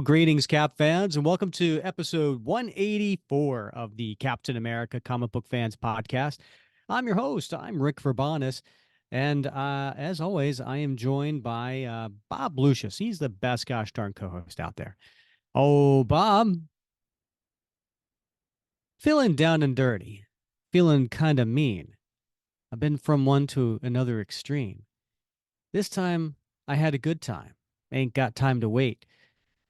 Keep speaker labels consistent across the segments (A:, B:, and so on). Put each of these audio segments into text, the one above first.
A: greetings, Cap fans, and welcome to episode 184 of the Captain America Comic Book Fans Podcast. I'm your host. I'm Rick Verbanis, and as always, I am joined by Bob Lucius. He's the best gosh darn co-host out there. Oh, Bob, feeling down and dirty, feeling kind of mean. I've been from one to another extreme. This time, I had a good time. Ain't got time to wait.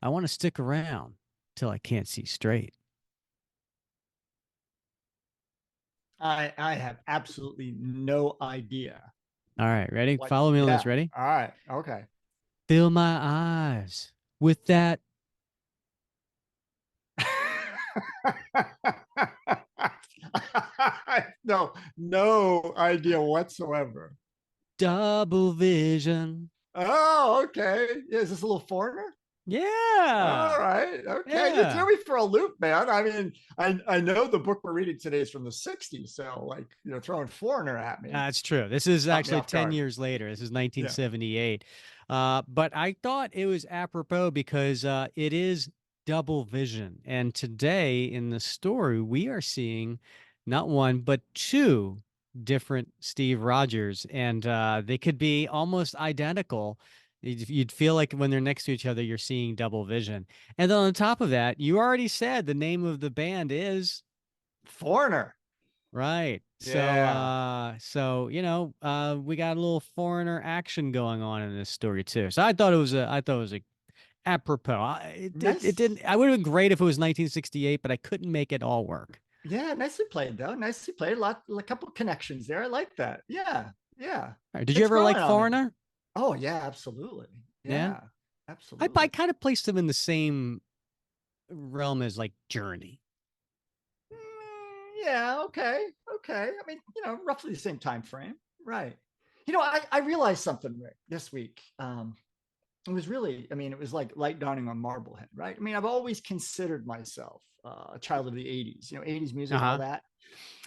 A: I want to stick around till I can't see straight.
B: I have absolutely no idea.
A: All right, ready?
B: What?
A: Follow me on
B: Yeah.
A: this. Ready?
B: All right. Okay.
A: Fill my eyes with that
B: no idea whatsoever.
A: double vision.
B: Oh, okay. Yeah, is this a little foreigner? All
A: Yeah.
B: right. Okay. You
A: Yeah.
B: threw me for a loop, man. I mean, I know the book we're reading today is from the 60s. So, like, throwing foreigner at me
A: That's true. This is
B: caught me
A: actually
B: off
A: 10
B: guard.
A: years later. This is
B: Yeah.
A: 1978. But I thought it was apropos because it is double vision. And today in the story, we are seeing not one, but two different Steve Rogers. And they could be almost identical. You'd feel like when they're next to each other, you're seeing double vision. And then on top of that, you already said the name of the band is.
B: Foreigner.
A: Right.
B: Yeah.
A: We got a little foreigner action going on in this story too. So I thought it was a apropos. It
B: Nice.
A: didn't. I would have been great if it was 1968, but I couldn't make it all work.
B: Yeah, nicely played though. Nicely played. A couple connections there. I like that. Yeah, yeah.
A: All right. Did you
B: It's
A: ever like
B: growing on me.
A: Foreigner?
B: Oh yeah, absolutely.
A: Yeah.
B: Yeah,
A: I
B: absolutely.
A: kind of placed them in the same realm as like Journey.
B: Yeah, okay, okay. I mean, roughly the same time frame, right? I realized something, Rick, this week. It was really, I mean, it was like light dawning on Marblehead, right? I mean, I've always considered myself a child of the 80s, 80s music, all
A: Uh-huh.
B: that.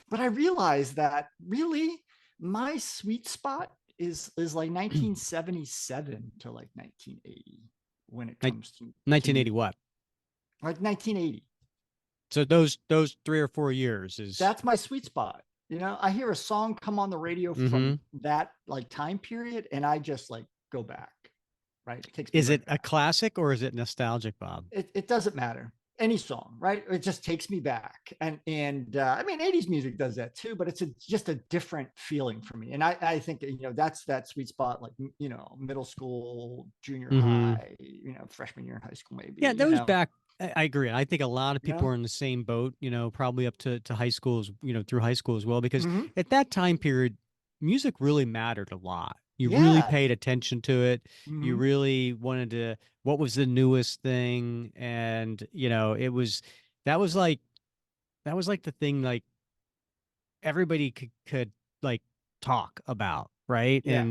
B: But I realized that really my sweet spot is like 1977 to like 1980 when it
A: Like
B: comes to
A: 1980
B: music.
A: what?
B: Like 1980.
A: So those 3 or 4 years is.
B: That's my sweet spot. I hear a song come on the radio
A: Mm-hmm.
B: from that like time period and I just like go back, right? It takes me
A: Is it
B: right
A: a
B: back.
A: classic or is it nostalgic, Bob?
B: It doesn't matter. Any song, right? It just takes me back. And I mean, 80s music does that too, but it's just a different feeling for me. And I think, that's that sweet spot, like, middle school, junior
A: Mm-hmm.
B: high, freshman year in high school, maybe,
A: Yeah, those back. I agree. I think a lot of
B: you
A: people
B: know?
A: are in the same boat, probably up to high schools, through high school as well, because
B: Mm-hmm.
A: at that time period, music really mattered a lot. You really
B: Yeah.
A: paid attention to it. You
B: Mm-hmm.
A: really wanted to, what was the newest thing? And, that was like, that was like the thing, like everybody could like talk about, right?
B: Yeah.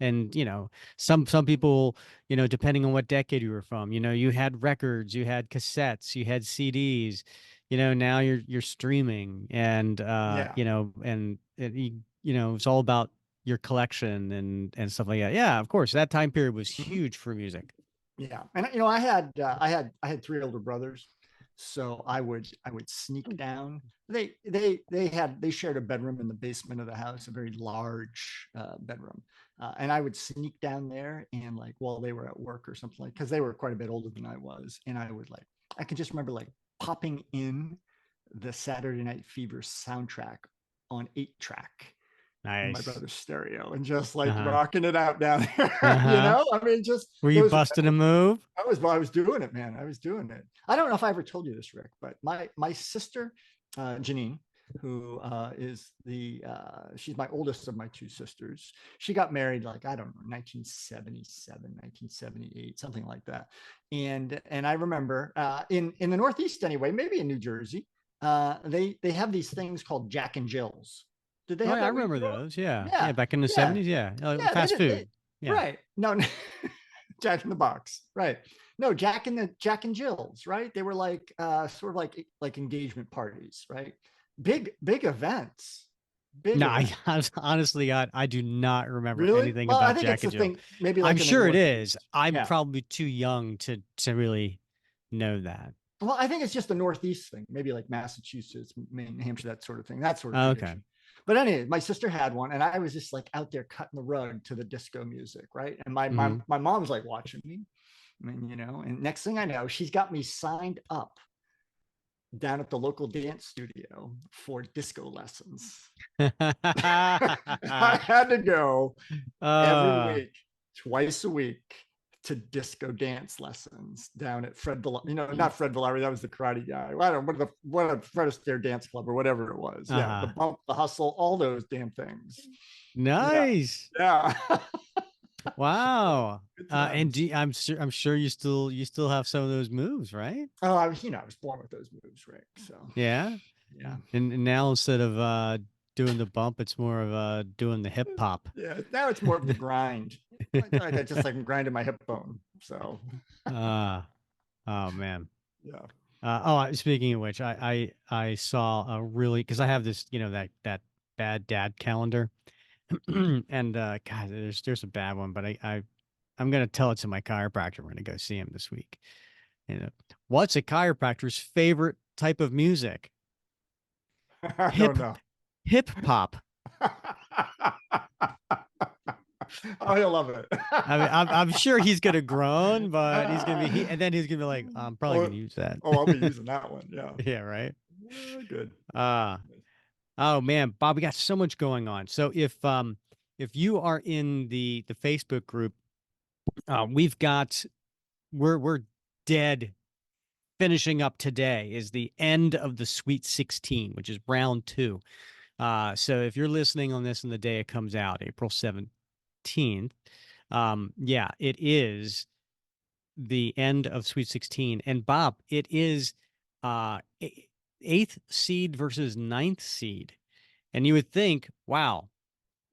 A: And some people, depending on what decade you were from, you had records, you had cassettes, you had CDs. Now you're streaming, and
B: Yeah.
A: it's all about your collection and stuff like that. Yeah, of course, that time period was
B: Mm-hmm.
A: huge for music.
B: Yeah, and I had three older brothers, so I would sneak down. They shared a bedroom in the basement of the house, a very large bedroom, and I would sneak down there and like while they were at work or something like because they were quite a bit older than I was, and I can just remember like popping in the Saturday Night Fever soundtrack on 8 track in my
A: Nice.
B: brother's stereo and just like
A: Uh-huh.
B: rocking it out down there.
A: Uh-huh.
B: I mean, just
A: Were you
B: those
A: busting a move?
B: I was doing it, man. I was doing it. I don't know if I ever told you this, Rick, but my sister, Janine, who is she's my oldest of my two sisters. She got married like I don't know, 1977, 1978, something like that. And I remember in the Northeast anyway, maybe in New Jersey, they have these things called Jack and Jills. Did they
A: Oh,
B: have
A: yeah, I
B: that where you
A: remember
B: grew up?
A: those. Yeah. Yeah.
B: Yeah,
A: Back in the
B: yeah,
A: 70s. Yeah.
B: yeah. They
A: Fast
B: did.
A: food. Yeah.
B: Right. No, Jack in the Box. Right. No, Jack and Jills. Right. They were like sort of like engagement parties. Right. Big events. Big
A: No,
B: events.
A: honestly, I do not remember
B: Really?
A: anything
B: Well, I
A: about
B: think it's
A: Jack
B: the
A: and Jill.
B: thing. Maybe
A: I'm
B: like in the
A: sure it is.
B: Northeast.
A: I'm
B: Yeah.
A: probably too young to really know that.
B: Well, I think it's just a Northeast thing, maybe like Massachusetts, Maine, New Hampshire, that sort of thing, that sort of
A: Okay.
B: tradition. But anyway, my sister had one, and I was just like out there cutting the rug to the disco music, right? And
A: Hmm.
B: my mom's like watching me, and next thing I know, she's got me signed up down at the local dance studio for disco lessons. I had to go every
A: uh,
B: week, twice a week, to disco dance lessons down at not Fred Villari, that was the karate guy. I don't know what a Fred Astaire dance club or whatever it was. Yeah, the
A: uh-huh.
B: bump, the hustle, all those damn things. Yeah,
A: Nice.
B: yeah.
A: Wow.
B: Good
A: And
B: times.
A: I'm sure you still have some of those moves, right?
B: Oh, I was born with those moves, Rick. So
A: Yeah.
B: yeah,
A: And now instead of doing the bump, it's more of doing the hip hop.
B: yeah. Now it's more of the grind. I just like grinding my hip bone. So
A: uh oh man.
B: yeah.
A: Speaking of which, I saw a really, because I have this, that bad dad calendar, and God, there's a bad one, but I'm gonna tell it to my chiropractor. We're gonna go see him this week. You know, what's a chiropractor's favorite type of music?
B: I don't
A: Hip
B: know.
A: hip hop.
B: Oh, he'll love it.
A: I mean, I'm sure he's gonna groan, but and then he's gonna be like, I'm probably
B: oh,
A: gonna use that.
B: oh, I'll be using that one. Yeah.
A: Yeah, right.
B: Good.
A: Uh oh man, Bob, we got so much going on. So if you are in the Facebook group, we've got we're dead finishing up today is the end of the Sweet 16, which is round two. So if you're listening on this on the day it comes out, April 17th, yeah, it is the end of Sweet 16. And Bob, it is eighth seed versus ninth seed. And you would think, wow,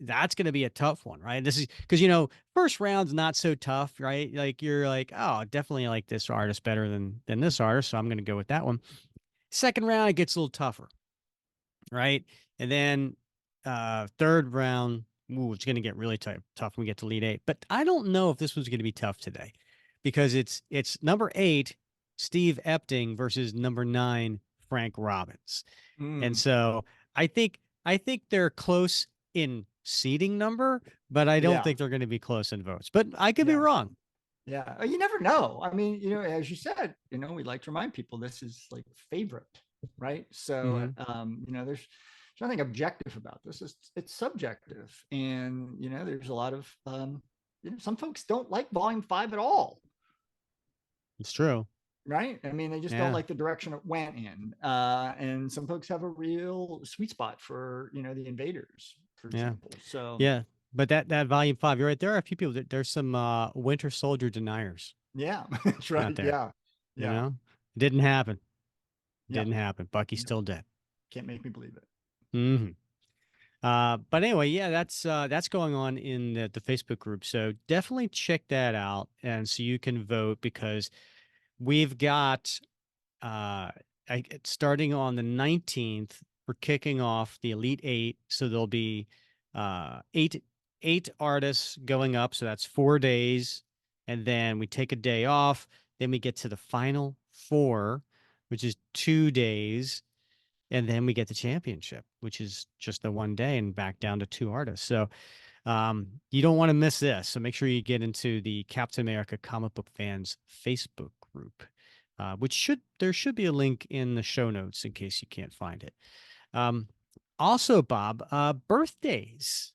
A: that's going to be a tough one, right? This is because, first round's not so tough, right? Like you're like, oh, definitely like this artist better than this artist, so I'm going to go with that one. Second round, it gets a little tougher, right? And then third round, ooh, it's going to get really tough when we get to lead eight. But I don't know if this was going to be tough today because it's number eight, Steve Epting versus number nine, Frank Robbins. And
B: Mm,
A: so I think they're close in seating number, but I don't
B: yeah.
A: think they're going to be close in votes. But I could be
B: Yeah.
A: wrong.
B: Yeah. You never know. I mean, as you said, we like to remind people this is like favorite, right? So,
A: Hmm.
B: there's nothing objective about this. It's subjective. And, there's a lot of, some folks don't like volume five at all.
A: It's true.
B: Right. I mean, they just don't
A: Yeah.
B: like the direction it went in. And some folks have a real sweet spot for, the invaders, for
A: Yeah.
B: example. So,
A: Yeah. But that volume five, you're right. There are a few people there's some Winter Soldier deniers
B: yeah, that's
A: out
B: right.
A: there.
B: Yeah.
A: You
B: Yeah.
A: know? Didn't happen.
B: Yeah.
A: Didn't happen. Bucky's
B: Yeah.
A: still dead.
B: Can't make me believe it.
A: Hmm. But anyway, yeah, that's going on in the Facebook group. So definitely check that out, and so you can vote because we've got uh starting on the 19th, we're kicking off the Elite Eight. So there'll be eight artists going up. So that's 4 days. And then we take a day off. Then we get to the final four, which is 2 days. And then we get the championship, which is just the one day and back down to two artists. So you don't want to miss this. So make sure you get into the Captain America comic book fans Facebook group, which there should be a link in the show notes in case you can't find it. Um, Also, Bob, birthdays.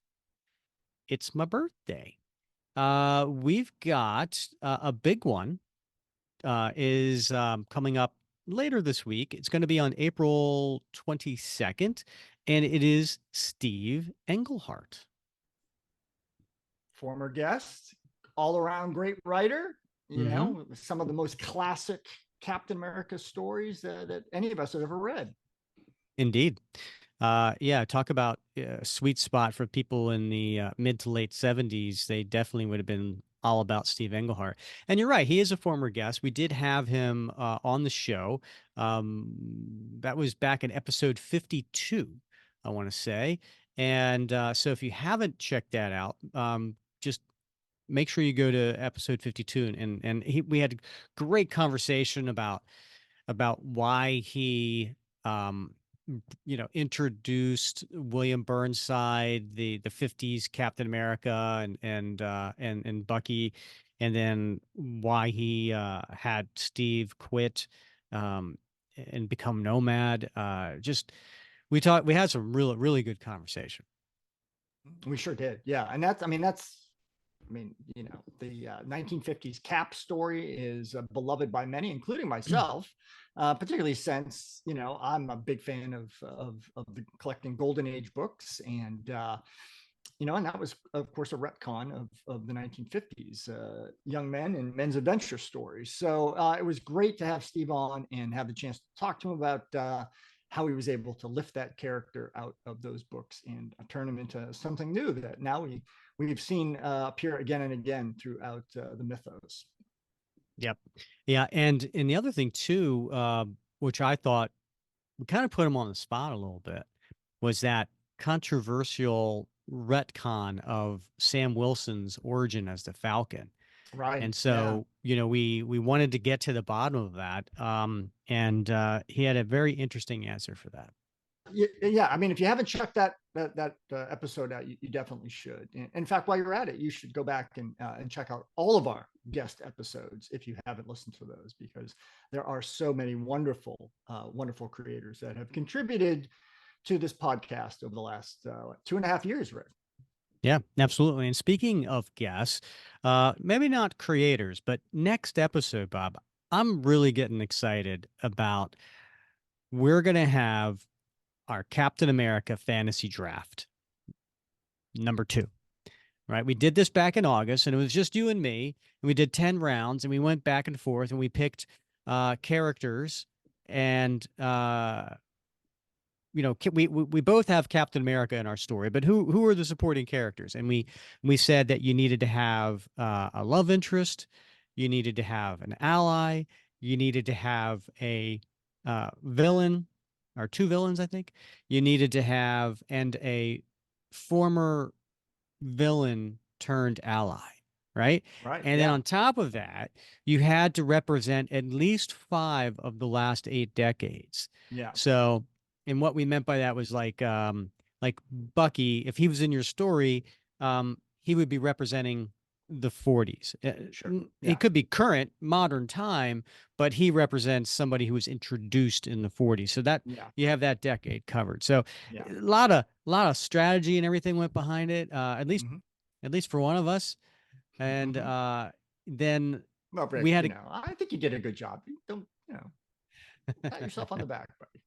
A: It's my birthday. We've got a big one is coming up later this week. It's going to be on April 22nd, and it is Steve Englehart.
B: Former guest, all around great writer,
A: Hmm.
B: some of the most classic Captain America stories that any of us have ever read.
A: Indeed. Yeah, talk about a sweet spot for people in the mid to late 70s. They definitely would have been all about Steve Englehart. And you're right, he is a former guest. We did have him on the show. That was back in episode 52, I want to say. And so if you haven't checked that out, just make sure you go to episode 52, we had a great conversation about why he um introduced William Burnside, the 50s Captain America, and Bucky, and then why he had Steve quit um and become Nomad. Just we had some really good conversation.
B: We sure did. Yeah. And the 1950s Cap story is beloved by many, including myself, particularly since, I'm a big fan of the collecting Golden Age books. And that was, of course, a retcon of the 1950s young men and men's adventure stories. So it was great to have Steve on and have the chance to talk to him about how he was able to lift that character out of those books and turn him into something new that now we've seen appear again and again throughout the mythos.
A: Yep. Yeah, and the other thing too, which I thought we kind of put him on the spot a little bit, was that controversial retcon of Sam Wilson's origin as the Falcon.
B: Right.
A: And
B: Yeah.
A: so, we wanted to get to the bottom of that. And he had a very interesting answer for that.
B: Yeah, I mean, if you haven't checked that episode out, you definitely should. In fact, while you're at it, you should go back and check out all of our guest episodes if you haven't listened to those, because there are so many wonderful creators that have contributed to this podcast over the last 2.5 years, Rick.
A: Yeah, absolutely. And speaking of guests, maybe not creators, but next episode, Bob, I'm really getting excited about we're going to have our Captain America fantasy draft number 2. Right. We did this back in August, and it was just you and me, and we did 10 rounds, and we went back and forth, and we picked characters, and we both have Captain America in our story, but who are the supporting characters? And we said that you needed to have a love interest, you needed to have an ally, you needed to have a villain, or 2 villains, I think. You needed to have and a former villain turned ally, right?
B: Right.
A: And then
B: Yeah.
A: on top of that, you had to represent at least 5 of the last 8 decades.
B: Yeah.
A: So, and what we meant by that was like Bucky, if he was in your story, he would be representing the 40s.
B: Sure.
A: It
B: Yeah.
A: could be current, modern time, but he represents somebody who was introduced in the 40s. So that
B: Yeah.
A: you have that decade covered. So
B: Yeah.
A: a lot of strategy and everything went behind it.
B: Mm-hmm.
A: At least for one of us. And
B: Mm-hmm.
A: then
B: Well,
A: we
B: Rick,
A: had
B: I think you did a good job. You don't, pat yourself on the back, buddy.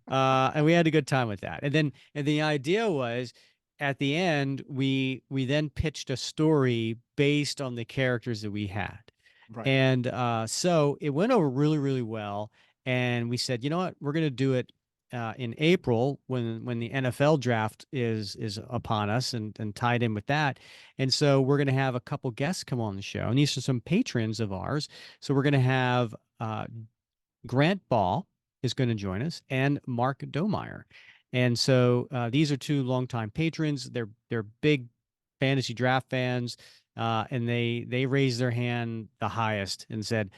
A: and we had a good time with that. And the idea was at the end we then pitched a story based on the characters that we had.
B: Right.
A: And so it went over really well. And we said, you know what, we're going to do it in April when the NFL draft is upon us, and tied in with that. And so we're going to have a couple guests come on the show, and these are some patrons of ours. So we're going to have Grant Ball is going to join us, and Mark Domeyer. And so these are 2 longtime patrons. They're big fantasy draft fans, and they raised their hand the highest and said,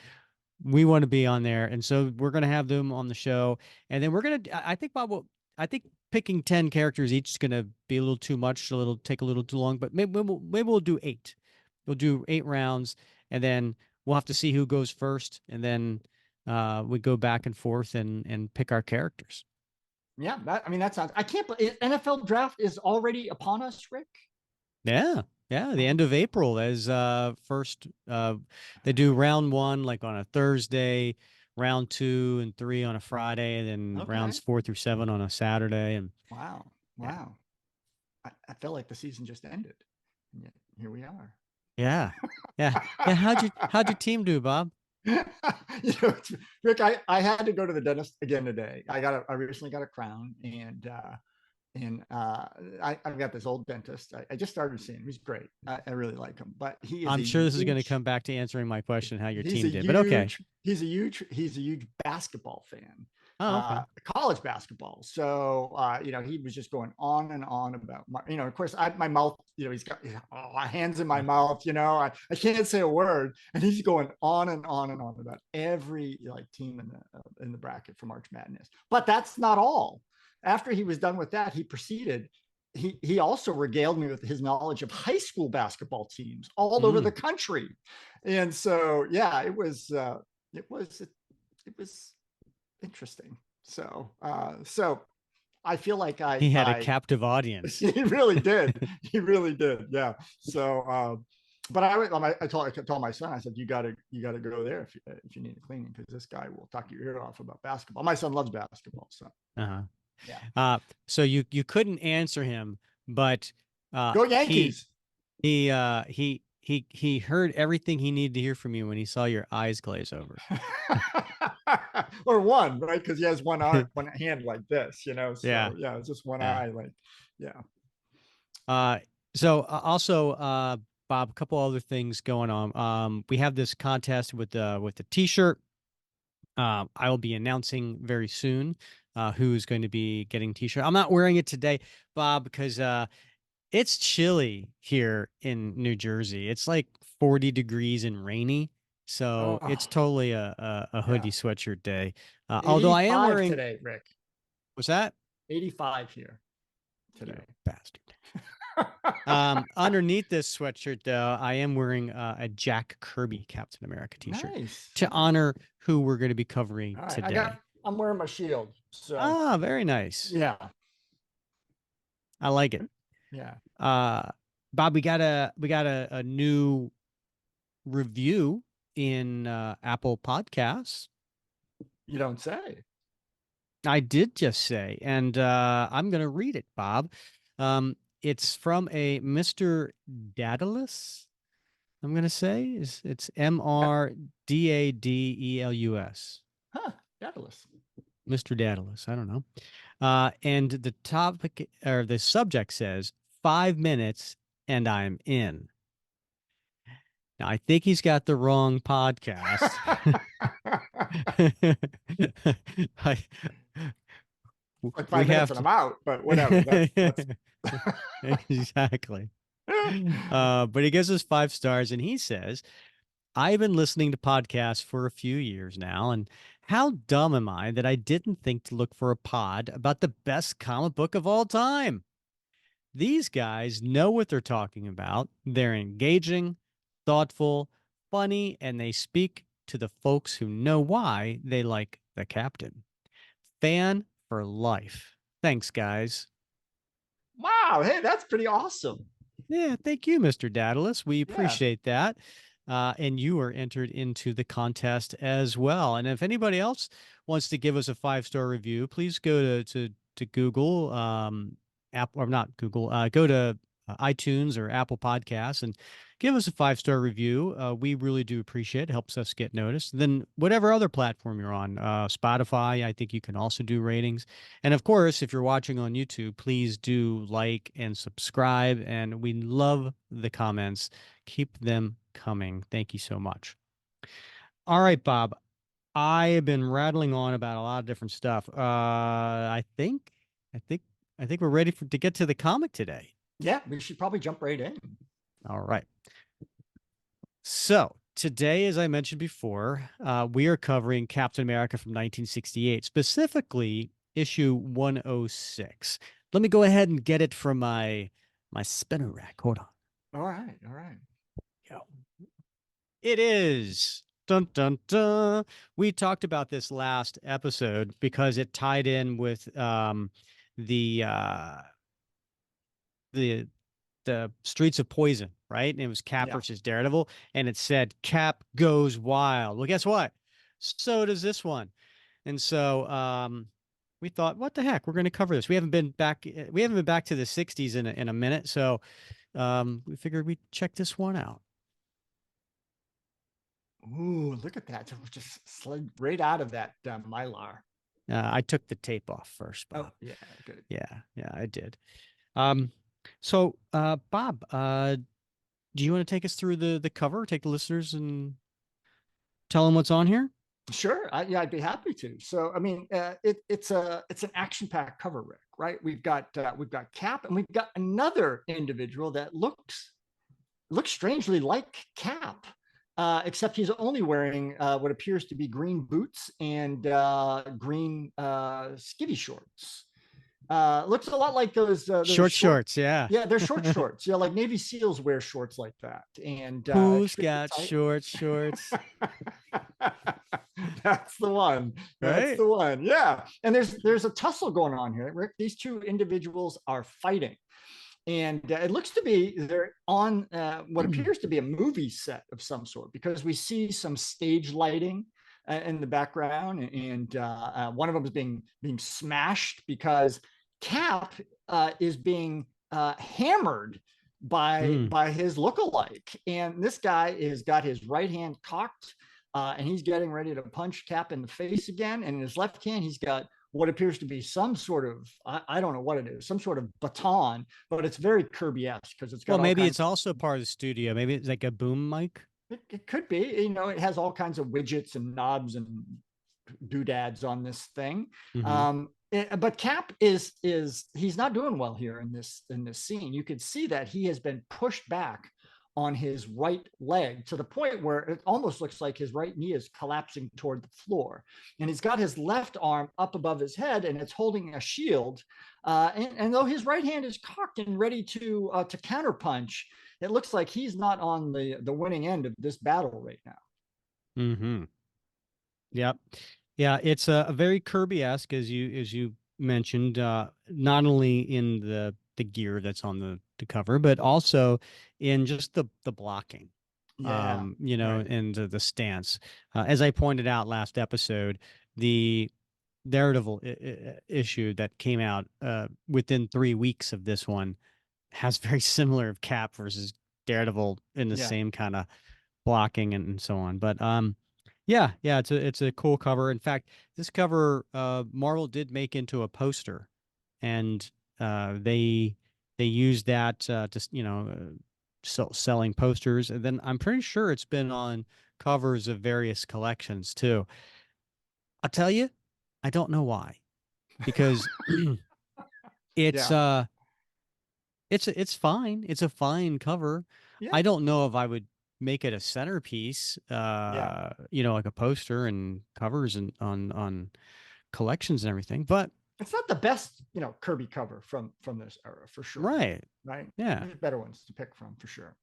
A: we want to be on there. And so we're going to have them on the show. And then we're going to, I think, Bob, I think picking 10 characters each is going to be a little too much, take a little too long, but maybe we'll do 8. We'll do 8 rounds, and then we'll have to see who goes first. And then we go back and forth and pick our characters.
B: Yeah, that sounds. I can't believe NFL draft is already upon us, Rick.
A: Yeah. Yeah, the
B: Oh,
A: end of April as first they do round 1 like on a Thursday, round 2 and 3 on a Friday, and then
B: okay.
A: rounds 4 through 7 on a Saturday. And
B: Wow.
A: yeah.
B: Wow. I felt like the season just ended, and yet here we are.
A: Yeah. Yeah. Yeah, how'd your team do, Bob?
B: you know, Rick, I had to go to the dentist again today. I recently got a crown, and I've got this old dentist. I just started seeing him. He's great. I really like him, but he is
A: I'm
B: a
A: sure this is going to
B: huge
A: come back to answering my question how your
B: he's a
A: team did. But okay.
B: huge he's a huge basketball fan.
A: Oh, okay.
B: college basketball. So, he was just going on and on about of course, my mouth, he's got hands in my mouth, I can't say a word. And he's going on and on and on about every like team in the bracket for March Madness. But that's not all. After he was done with that, he proceeded. He also regaled me with his knowledge of high school basketball teams all over the
A: Mm.
B: country. And so, yeah, it was interesting. So I feel like
A: He had a
B: I
A: captive audience.
B: he really did. He really did. Yeah. So, but I told my son, I said, you gotta go there if you need a cleaning, because this guy will talk your ear off about basketball. My son loves basketball. So
A: Uh-huh.
B: yeah.
A: So you couldn't answer him, but
B: Go
A: he
B: Yankees.
A: he heard everything he needed to hear from you when he saw your eyes glaze over.
B: Or one, right? Because he has one hand like this,
A: Yeah.
B: So yeah, it's just one
A: Yeah.
B: eye, like, yeah.
A: Uh, so also, Bob, a couple other things going on. We have this contest with the t-shirt. I will be announcing very soon who's going to be getting t-shirt. I'm not wearing it today, Bob, because it's chilly here in New Jersey. It's like 40 degrees and rainy. So
B: Oh
A: it's totally a hoodie
B: yeah.
A: sweatshirt day. Although I am
B: 85
A: wearing,
B: today, Rick.
A: what's that?
B: 85 here
A: You
B: today.
A: bastard. Underneath this sweatshirt, though, I am wearing a Jack Kirby Captain America t-shirt
B: Nice.
A: to
B: Okay.
A: honor who we're going to be covering
B: All right.
A: today.
B: I'm wearing my shield. So
A: Ah, very nice.
B: yeah.
A: I like it.
B: Yeah.
A: Uh, Bob, we got a new review in Apple Podcasts.
B: You don't say.
A: I did just say, and I'm going to read it, Bob. It's from a Mr. Daedalus. I'm going to say it's Mrdadelus.
B: Huh. Daedalus.
A: Mr. Daedalus. I don't know. And the topic or the subject says 5 minutes and I'm in. Now, I think he's got the wrong podcast. I,
B: Like
A: we
B: 5 minutes
A: have
B: and
A: to.
B: I'm out, but whatever. That's
A: Exactly. But he gives us 5 stars and he says, I've been listening to podcasts for a few years now, and how dumb am I that I didn't think to look for a pod about the best comic book of all time? These guys know what they're talking about. They're engaging, thoughtful, funny, and they speak to the folks who know why they like the captain. Fan for life. Thanks, guys.
B: wow. Hey, that's pretty awesome.
A: Yeah, thank you, Mr. Daedalus. We
B: Yeah.
A: appreciate that. And you are entered into the contest as well. And if anybody else wants to give us a 5 star review, please go to Google, Apple or not Google, go to iTunes or Apple Podcasts and give us a 5 star review. We really do appreciate it. It helps us get noticed. Then whatever other platform you're on, Spotify, I think you can also do ratings. And of course, if you're watching on YouTube, please do like and subscribe. And we love the comments. Keep them coming. Thank you so much. All right, Bob. I have been rattling on about a lot of different stuff. I think, I think we're ready to get to the comic today.
B: Yeah. We should probably jump right in.
A: All right. So today, as I mentioned before, we are covering Captain America from 1968, specifically issue 106. Let me go ahead and get it from my spinner rack. Hold on.
B: All right. All right.
A: Yo. It is. Dun dun dun. We talked about this last episode because it tied in with the uh the the Streets of Poison, right? And it was Cap
B: Yeah.
A: versus Daredevil, and it said Cap goes wild. Well, guess what? So does this one. And so we thought, what the heck? We're going to cover this. We haven't been back to the 60s in a minute, so we figured we'd check this one out.
B: Ooh, look at that. It just slid right out of that Mylar.
A: I took the tape off first,
B: Oh,
A: Bob.
B: yeah. Good.
A: Yeah, yeah, I did. Um, so Bob, do you want to take us through the cover? Take the listeners and tell them what's on here?
B: Sure, yeah, I'd be happy to. So, I mean, it's an action-packed cover, Rick. Right? We've got Cap, and we've got another individual that looks strangely like Cap, except he's only wearing what appears to be green boots and green skivvy shorts. Looks a lot like those
A: Short
B: short.
A: shorts, yeah.
B: Yeah, they're short shorts. Yeah, like Navy SEALs wear shorts like that, and
A: Who's
B: extremely
A: got
B: tight.
A: short shorts?
B: That's the one. That's
A: Right?
B: the one. Yeah. And there's a tussle going on here, Rick. These two individuals are fighting, and it looks to be they're on what appears to be a movie set of some sort, because we see some stage lighting in the background, and one of them is being smashed because Cap is being hammered
A: Mm.
B: by his lookalike, and this guy has got his right hand cocked, and he's getting ready to punch Cap in the face again, and in his left hand he's got what appears to be some sort of I don't know what it is, some sort of baton, but it's very Kirby-esque because it's
A: Well,
B: got all
A: maybe
B: kinds.
A: it's also part of the studio. Maybe it's like a boom mic.
B: It could be, it has all kinds of widgets and knobs and doodads on this thing.
A: Hmm.
B: But Cap is he's not doing well here in this scene. You could see that he has been pushed back on his right leg to the point where it almost looks like his right knee is collapsing toward the floor, and he's got his left arm up above his head and it's holding a shield. And though his right hand is cocked and ready to counterpunch, it looks like he's not on the winning end of this battle right now.
A: Hmm. Yep. Yeah, it's a very Kirby-esque, as you mentioned, not only in the gear that's on the cover, but also in just the blocking,
B: Yeah, right.
A: and the stance. As I pointed out last episode, the Daredevil issue that came out within 3 weeks of this one has very similar of Cap versus Daredevil in the
B: Yeah.
A: same kind of blocking and so on. But yeah, yeah, it's a cool cover. In fact, this cover Marvel did make into a poster, and they used that to selling posters, and then I'm pretty sure it's been on covers of various collections too. I'll tell you, I don't know why, because it's
B: Yeah.
A: uh it's fine. It's a fine cover.
B: Yeah.
A: I don't know if I would make it a centerpiece,
B: Yeah.
A: like a poster and covers and on collections and everything. But
B: It's not the best, Kirby cover from this era for sure.
A: right,
B: Right?
A: yeah.
B: There's better ones to pick from for sure.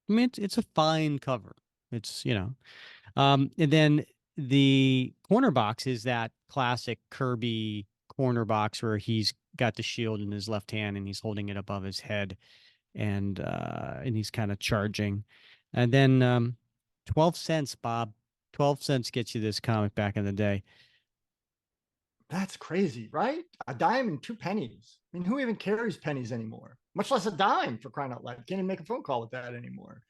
A: I mean, it's a fine cover. And then the corner box is that classic Kirby corner box where he's got the shield in his left hand and he's holding it above his head, and he's kind of charging. And then 12 cents, Bob. 12 cents gets you this comic back in the day.
B: That's crazy, right? A dime and 2 pennies. I mean, who even carries pennies anymore? Much less a dime, for crying out loud. Can't even make a phone call with that anymore.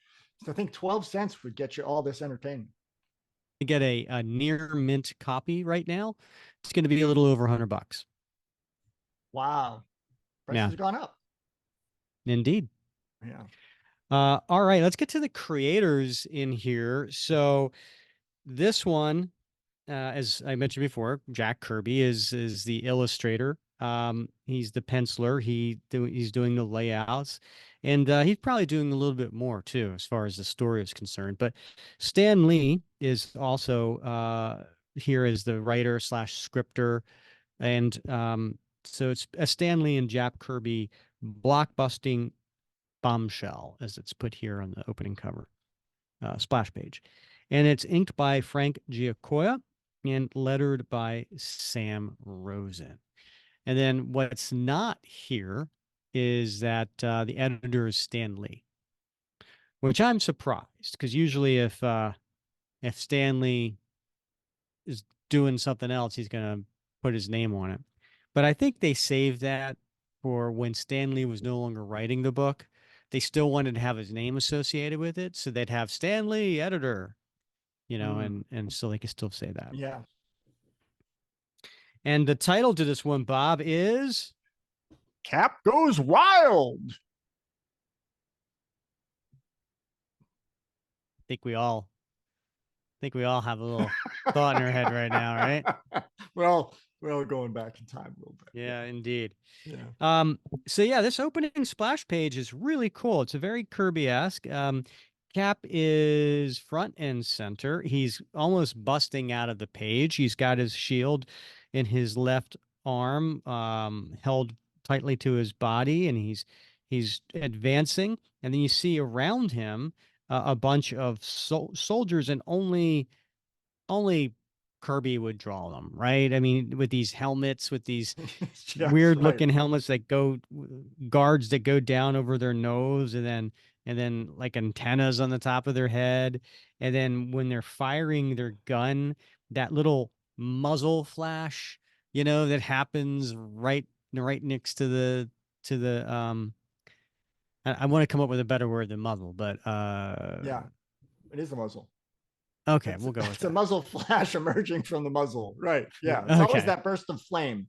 B: So I think 12 cents would get you all this entertainment.
A: To get a near mint copy right now, it's going to be a little over $100.
B: Wow. Prices
A: Yeah,
B: have gone up.
A: indeed.
B: Yeah.
A: All right, let's get to the creators in here. So this one, as I mentioned before, Jack Kirby is the illustrator. He's the penciler. He's doing the layouts, and he's probably doing a little bit more too, as far as the story is concerned. But Stan Lee is also here as the writer slash scripter, and so it's a Stan Lee and Jack Kirby blockbusting bombshell, as it's put here on the opening cover splash page. And it's inked by Frank Giacoia and lettered by Sam Rosen. And then what's not here is that the editor is Stan Lee, which I'm surprised, because usually if Stan Lee is doing something else, he's gonna put his name on it. But I think they saved that for when Stan Lee was no longer writing the book. They still wanted to have his name associated with it, so they'd have Stan Lee, editor,
B: Mm,
A: and so they could still say that.
B: yeah.
A: And the title to this one, Bob, is
B: Cap goes wild.
A: I think we all think we all have a little thought in our head right now, right?
B: well, well, going back in time a little bit.
A: Yeah, indeed.
B: Yeah. Yeah.
A: Um, so yeah, this opening splash page is really cool. It's a very Kirby-esque. Cap is front and center. He's almost busting out of the page. He's got his shield in his left arm, held tightly to his body, and he's advancing. And then you see around him a bunch of soldiers, and only Kirby would draw them, right? I mean, with these helmets, with these
B: Yes,
A: weird
B: right.
A: looking helmets that go guards that go down over their nose and then like antennas on the top of their head. And then when they're firing their gun, that little muzzle flash, that happens right next to the I want to come up with a better word than muzzle, but
B: Yeah, it is a muzzle.
A: okay,
B: It's
A: we'll go with
B: it's a
A: that.
B: muzzle flash emerging from the muzzle. Right. Yeah. It's always
A: Okay.
B: that burst of flame.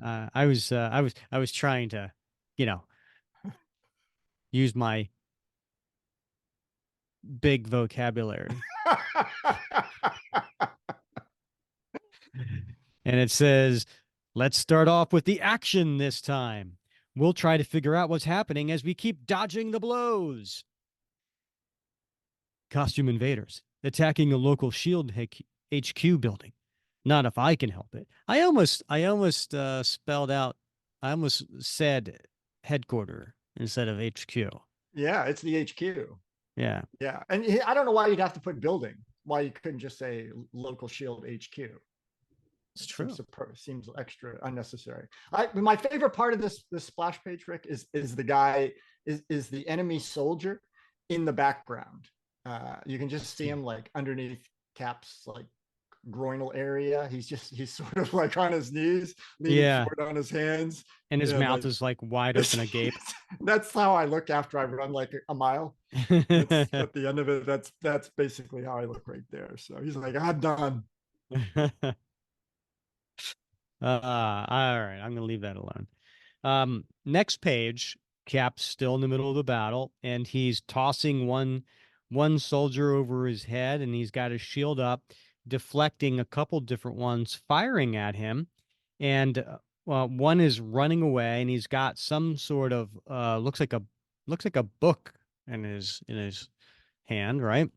A: I was trying to, you know, use my big vocabulary. And it says, let's start off with the action this time. We'll try to figure out what's happening as we keep dodging the blows. Costume invaders attacking a local shield HQ building. Not if I can help it. I almost spelled out. I almost said headquarter instead of HQ.
B: Yeah, it's the HQ.
A: Yeah,
B: Yeah, and I don't know why you'd have to put building. Why you couldn't just say local shield HQ?
A: it's
B: It seems
A: true.
B: super, seems extra unnecessary. My favorite part of this splash page, Rick, is the guy is the enemy soldier in the background. You can just see him like underneath Cap's like groinal area. He's sort of like on his knees, leaning
A: Yeah,
B: forward on his hands.
A: and his
B: Yeah,
A: mouth
B: like
A: is like wide open agape.
B: that's how I look after I run like a mile. That's at the end of it. That's basically how I look right there. So he's like, I'm done.
A: All right, I'm gonna leave that alone. Next page, Cap's still in the middle of the battle, and he's tossing one soldier over his head, and he's got his shield up, deflecting a couple different ones firing at him, and well, one is running away, and he's got some sort of looks like a book in his hand, right?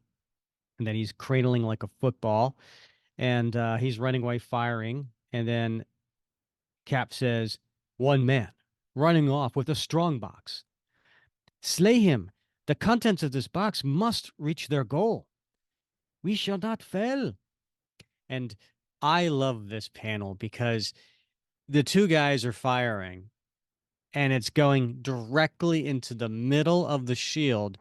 A: And then he's cradling like a football, and he's running away firing, and then Cap says, one man, running off with a strong box. Slay him. The contents of this box must reach their goal. We shall not fail. And I love this panel because the two guys are firing and it's going directly into the middle of the shield.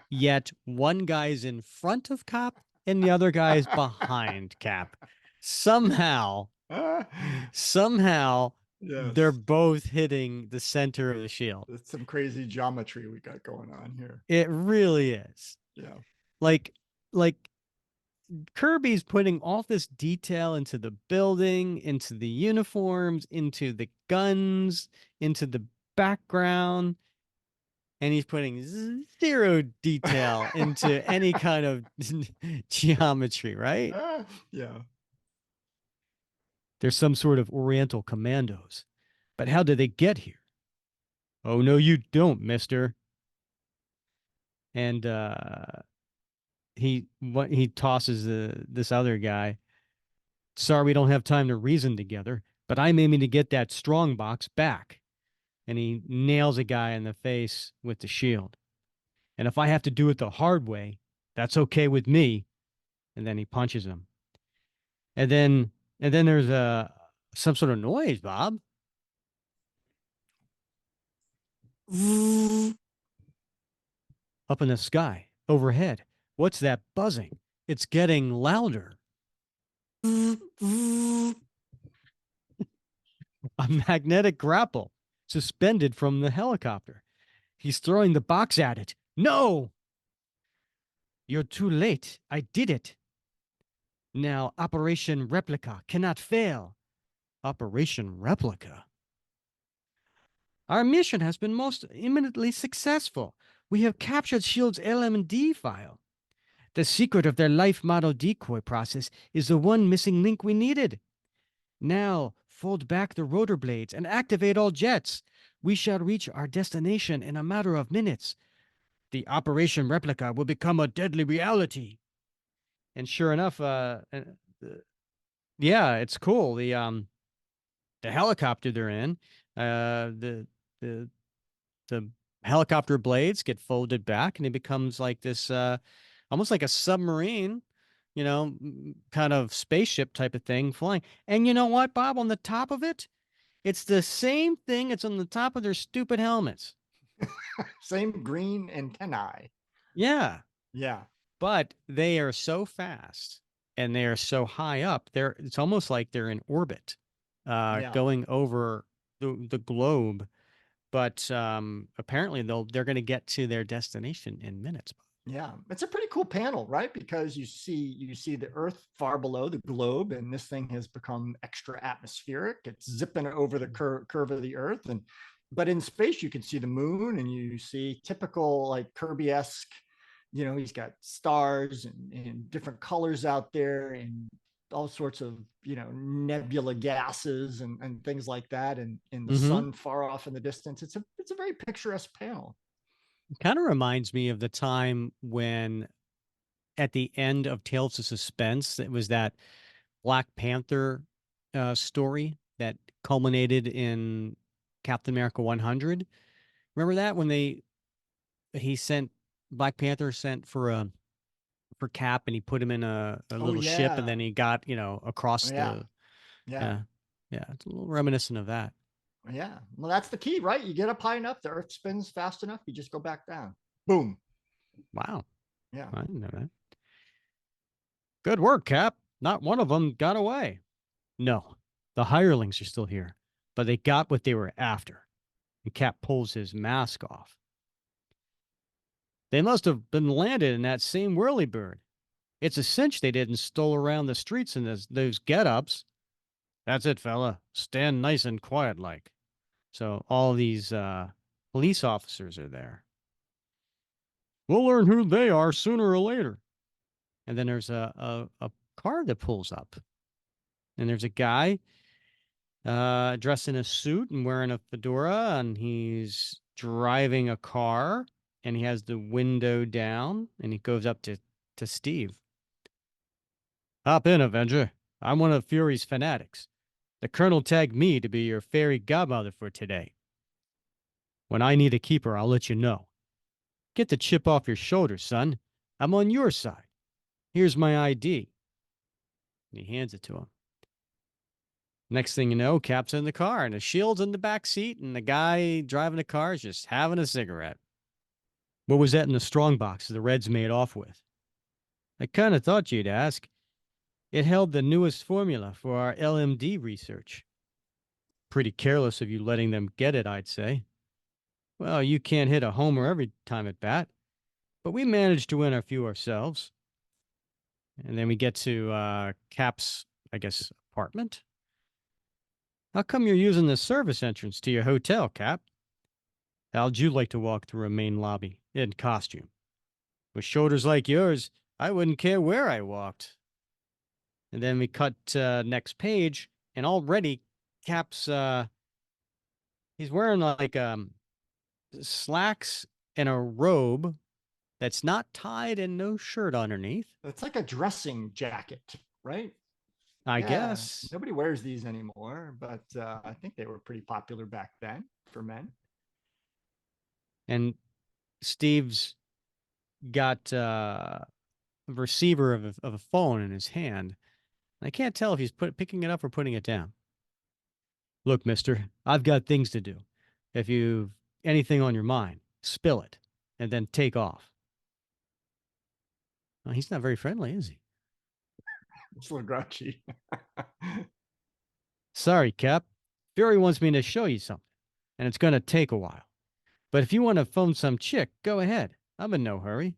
A: Yet one guy's in front of Cap and the other guy's behind Cap. Somehow, somehow they're
B: Yes,
A: both hitting the center of the shield.
B: it's some crazy geometry we got going on here.
A: It really is.
B: Yeah.
A: Like like Kirby's putting all this detail into the building, into the uniforms, into the guns, into the background, and he's putting zero detail into any kind of geometry, right?
B: Yeah.
A: There's some sort of Oriental commandos. But how did they get here? Oh no, you don't, mister. And he tosses this other guy. Sorry, we don't have time to reason together, but I'm aiming to get that strong box back. And he nails a guy in the face with the shield. And if I have to do it the hard way, that's okay with me. And then he punches him. And then there's some sort of noise, Bob. Up in the sky, overhead. What's that buzzing? It's getting louder. A magnetic grapple suspended from the helicopter. He's throwing the box at it. No! You're too late. I did it. Now, Operation Replica cannot fail. Operation Replica? Our mission has been most eminently successful. We have captured Shield's LMD file. The secret of their life model decoy process is the one missing link we needed. Now, fold back the rotor blades and activate all jets. We shall reach our destination in a matter of minutes. The Operation Replica will become a deadly reality. And sure enough, yeah, it's cool. The helicopter they're in, the the helicopter blades get folded back, and it becomes like this, almost like a submarine, kind of spaceship type of thing flying. And you know what, Bob? On the top of it, it's the same thing. It's on the top of their stupid helmets.
B: Same green antennae.
A: Yeah,
B: Yeah.
A: but they are so fast and they are so high up. It's almost like they're in orbit,
B: Yeah.
A: going over the globe. But apparently they're going to get to their destination in minutes.
B: Yeah, it's a pretty cool panel, right? Because you see the Earth far below the globe, and this thing has become extra atmospheric. It's zipping over the curve of the Earth, and but in space you can see the moon, and you see typical like Kirby-esque. He's got stars and different colors out there, and all sorts of nebula gases and things like that, and in the
A: Mm-hmm.
B: sun far off in the distance. It's a very picturesque panel.
A: Kind of reminds me of the time when at the end of Tales of Suspense, it was that Black Panther story that culminated in Captain America 100. Remember that when he sent Black Panther sent for Cap, and he put him in a
B: Oh
A: little ship, and
B: yeah,
A: then he got across
B: yeah.
A: the
B: Yeah.
A: yeah, yeah, it's a little reminiscent of that.
B: Yeah. Well, that's the key, right? You get up high enough, the earth spins fast enough, you just go back down. Boom.
A: Wow,
B: Yeah.
A: I didn't know that. Good work, Cap. Not one of them got away. No, the hirelings are still here, but they got what they were after. And Cap pulls his mask off. They must have been landed in that same whirlybird. It's a cinch they didn't stroll around the streets in those get-ups. That's it, fella. Stand nice and quiet like. So all these police officers are there. We'll learn who they are sooner or later. And then there's a car that pulls up. And there's a guy dressed in a suit and wearing a fedora, and he's driving a car, and he has the window down, and he goes up to Steve. Hop in, Avenger. I'm one of Fury's fanatics. The Colonel tagged me to be your fairy godmother for today. When I need a keeper, I'll let you know. Get the chip off your shoulders, son. I'm on your side. Here's my ID. And he hands it to him. Next thing you know, Cap's in the car and the shield's in the back seat, and the guy driving the car is just having a cigarette. What was that in the strong box the Reds made off with? I kind of thought you'd ask. It held the newest formula for our LMD research. Pretty careless of you letting them get it, I'd say. Well, you can't hit a homer every time at bat, but we managed to win a few ourselves. And then we get to Cap's, I guess, apartment. How come you're using the service entrance to your hotel, Cap? How'd you like to walk through a main lobby in costume? With shoulders like yours, I wouldn't care where I walked. And then we cut next page, and already Cap's he's wearing like slacks and a robe that's not tied and no shirt underneath.
B: It's like a dressing jacket, right?
A: I
B: Yeah.
A: guess.
B: Nobody wears these anymore, but I think they were pretty popular back then for men.
A: And Steve's got a receiver of a phone in his hand. I can't tell if he's picking it up or putting it down. Look, mister, I've got things to do. If you've anything on your mind, spill it and then take off. Well, he's not very friendly, is he?
B: It's a little grouchy.
A: Sorry, Cap. Fury wants me to show you something, and it's going to take a while. But if you want to phone some chick, go ahead. I'm in no hurry.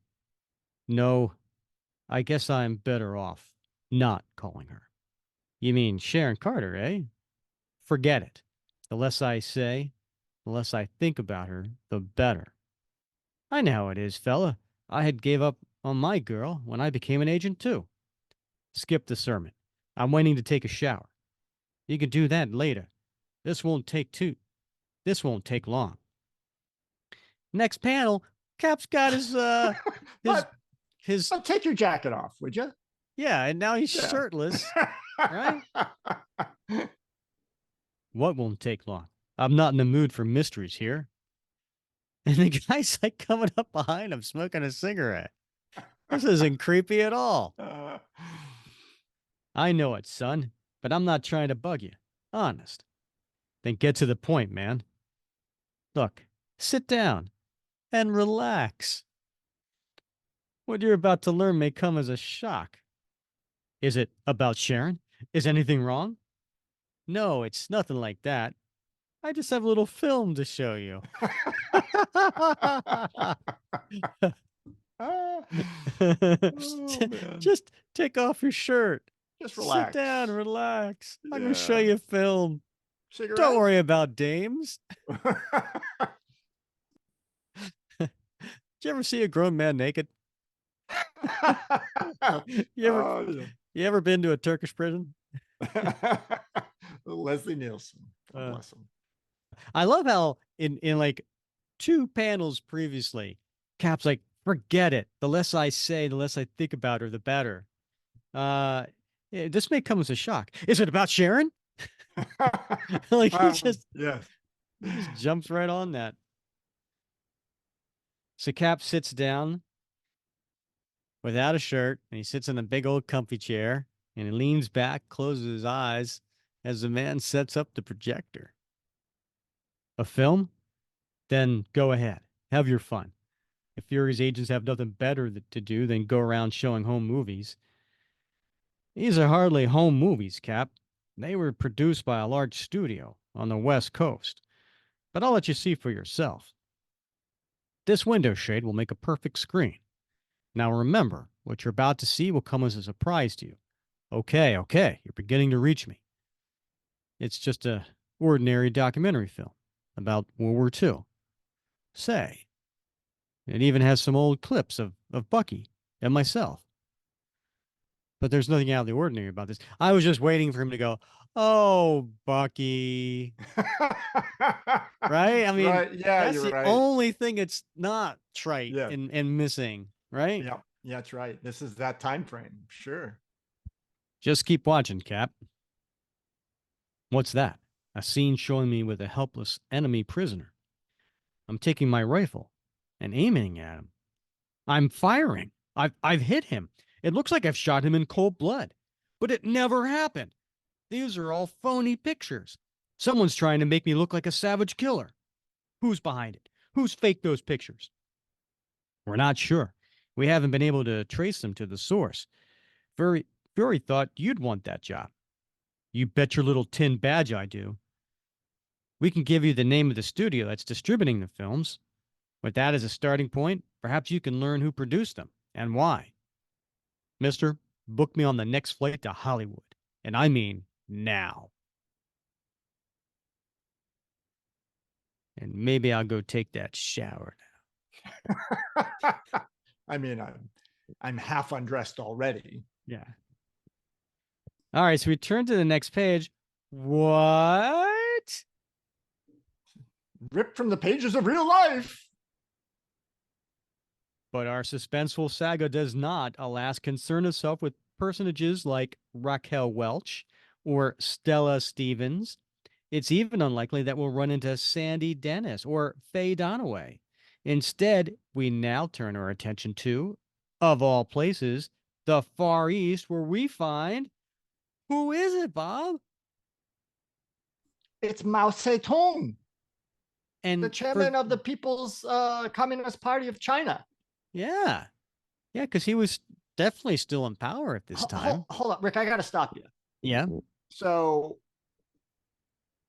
A: No, I guess I'm better off not calling her. You mean Sharon Carter, eh? Forget it. The less I say, the less I think about her, the better. I know how it is, fella. I had gave up on my girl when I became an agent too. Skip the sermon. I'm waiting to take a shower. You can do that later. This won't take two. This won't take long. Next panel, Cap's got his
B: but
A: his
B: take your jacket off, would you?
A: yeah, and now he's
B: Yeah.
A: shirtless, right? What won't take long? I'm not in the mood for mysteries here. And the guy's like coming up behind him smoking a cigarette. This isn't creepy at all. I know it, son, but I'm not trying to bug you. Honest. Then get to the point, man. Look, sit down and relax. What you're about to learn may come as a shock. Is it about Sharon? Is anything wrong? No, it's nothing like that. I just have a little film to show you.
B: Oh man.
A: Just take off your shirt.
B: Just
A: Sit down,
B: relax.
A: relax. I'm going to show
B: Yeah.
A: you a film. Don't
B: Cigarette?
A: worry about dames. Did you ever see a grown man naked? You ever
B: Oh,
A: you ever been to a Turkish prison?
B: yeah. Leslie Nielsen. God
A: Uh,
B: bless him.
A: I love how in like two panels previously, Cap's like, forget it. The less I say, the less I think about her, the better. Uh, this may come as a shock. Is it about Sharon? Like
B: Yes.
A: he just jumps right on that. So Cap sits down without a shirt and he sits in a big old comfy chair and he leans back, closes his eyes as the man sets up the projector. A film? Then go ahead. Have your fun. If Fury's agents have nothing better to do than go around showing home movies, these are hardly home movies, Cap. They were produced by a large studio on the West Coast. But I'll let you see for yourself. This window shade will make a perfect screen. Now remember, what you're about to see will come as a surprise to you. Okay, okay, you're beginning to reach me. It's just a ordinary documentary film about World War II. Say, it even has some old clips of Bucky and myself. But there's nothing out of the ordinary about this. I was just waiting for him to go, "Oh, Bucky." Right? I mean,
B: Right. Yeah,
A: that's
B: you're
A: the
B: right.
A: only thing it's not trite
B: Yeah.
A: and missing, right?
B: Yeah. Yeah, that's right. This is that time frame. Sure.
A: Just keep watching, Cap. What's that? A scene showing me with a helpless enemy prisoner. I'm taking my rifle and aiming at him. I'm firing. I've hit him. It looks like I've shot him in cold blood. But it never happened. These are all phony pictures. Someone's trying to make me look like a savage killer. Who's behind it? Who's faked those pictures? We're not sure. We haven't been able to trace them to the source. Fury thought you'd want that job. You bet your little tin badge I do. We can give you the name of the studio that's distributing the films. With that as a starting point, perhaps you can learn who produced them and why. Mister, book me on the next flight to Hollywood. And I mean now. And maybe I'll go take that shower.
B: I mean, I'm half undressed already.
A: Yeah. All right, so we turn to the next page. What?
B: Ripped from the pages of real life.
A: But our suspenseful saga does not, alas, concern itself with personages like Raquel Welch or Stella Stevens. It's even unlikely that we'll run into Sandy Dennis or Faye Donaway. Instead, we now turn our attention to, of all places, the Far East, where we find who is it, Bob?
B: It's Mao Zedong, the
A: And for
B: chairman of the People's Communist Party of China.
A: yeah, yeah, because he was definitely still in power at this time.
B: Hold up, Rick. I got to stop you.
A: Yeah,
B: So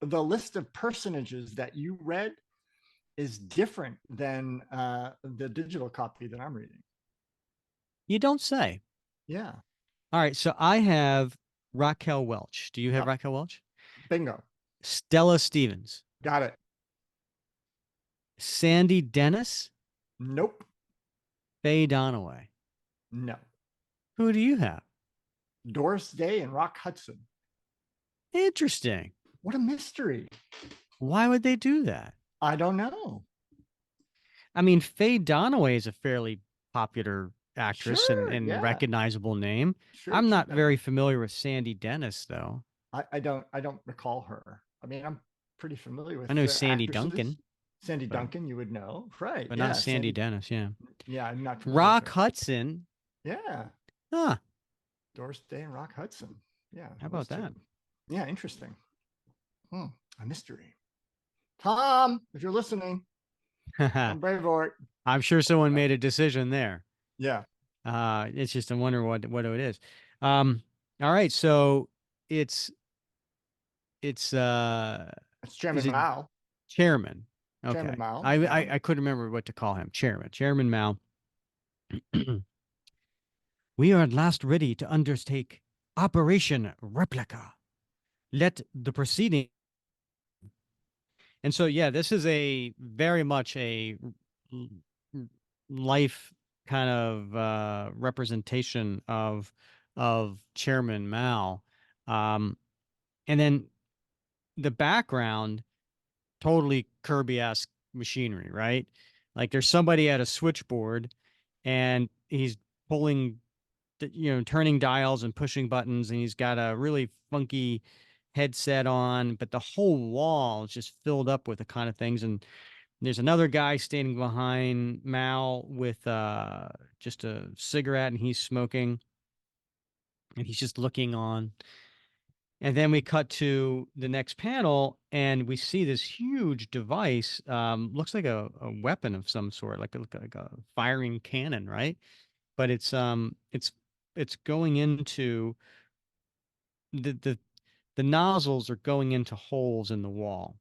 B: the list of personages that you read is different than the digital copy that I'm reading.
A: you don't say.
B: Yeah.
A: All right, so I have Raquel Welch. Do you have
B: Yep.
A: Raquel Welch?
B: Bingo.
A: Stella Stevens,
B: Got it.
A: Sandy Dennis,
B: Nope.
A: Faye Donaway.
B: No.
A: Who do you have?
B: Doris Day and Rock Hudson.
A: Interesting.
B: What a mystery.
A: Why would they do that?
B: I don't know.
A: I mean, Faye Dunaway is a fairly popular actress
B: Sure.
A: and
B: Yeah.
A: recognizable name.
B: Sure.
A: I'm
B: Sure.
A: not very familiar with Sandy Dennis, though.
B: I don't recall her. I mean, I'm pretty familiar
A: I
B: with
A: know Sandy
B: actresses.
A: Duncan,
B: Sandy
A: but
B: Duncan, you would know, right?
A: not
B: Yeah,
A: Sandy
B: Sandy.
A: Dennis. Yeah.
B: Yeah, I'm not familiar with
A: Rock
B: her.
A: Hudson.
B: Yeah,
A: Huh.
B: Doris Day and Rock Hudson. Yeah,
A: How
B: those
A: about
B: two.
A: that?
B: Yeah, interesting. Hmm, a mystery. Tom, if you're listening, I'm Braveheart.
A: I'm sure someone made a decision there.
B: Yeah,
A: It's just I wonder what it is. Um, all right, so it's it's
B: it's
A: is
B: Chairman
A: it
B: Mao.
A: chairman?
B: Chairman
A: Okay,
B: Mao.
A: I,
B: Yeah.
A: I couldn't remember what to call him. Chairman Mao. We are at last ready to undertake Operation Replica. Let the proceeding. And so, yeah, this is a very much a life kind of representation of Chairman Mao. Um, and then the background, totally Kirby-esque machinery, right? Like there's somebody at a switchboard and he's pulling, turning dials and pushing buttons, and he's got a really funky headset on, but the whole wall is just filled up with the kind of things. And there's another guy standing behind Mal with just a cigarette, and he's smoking, and he's just looking on. And then we cut to the next panel, and we see this huge device. Looks like a weapon of some sort, like a firing cannon, right? But it's going into the the the nozzles are going into holes in the wall.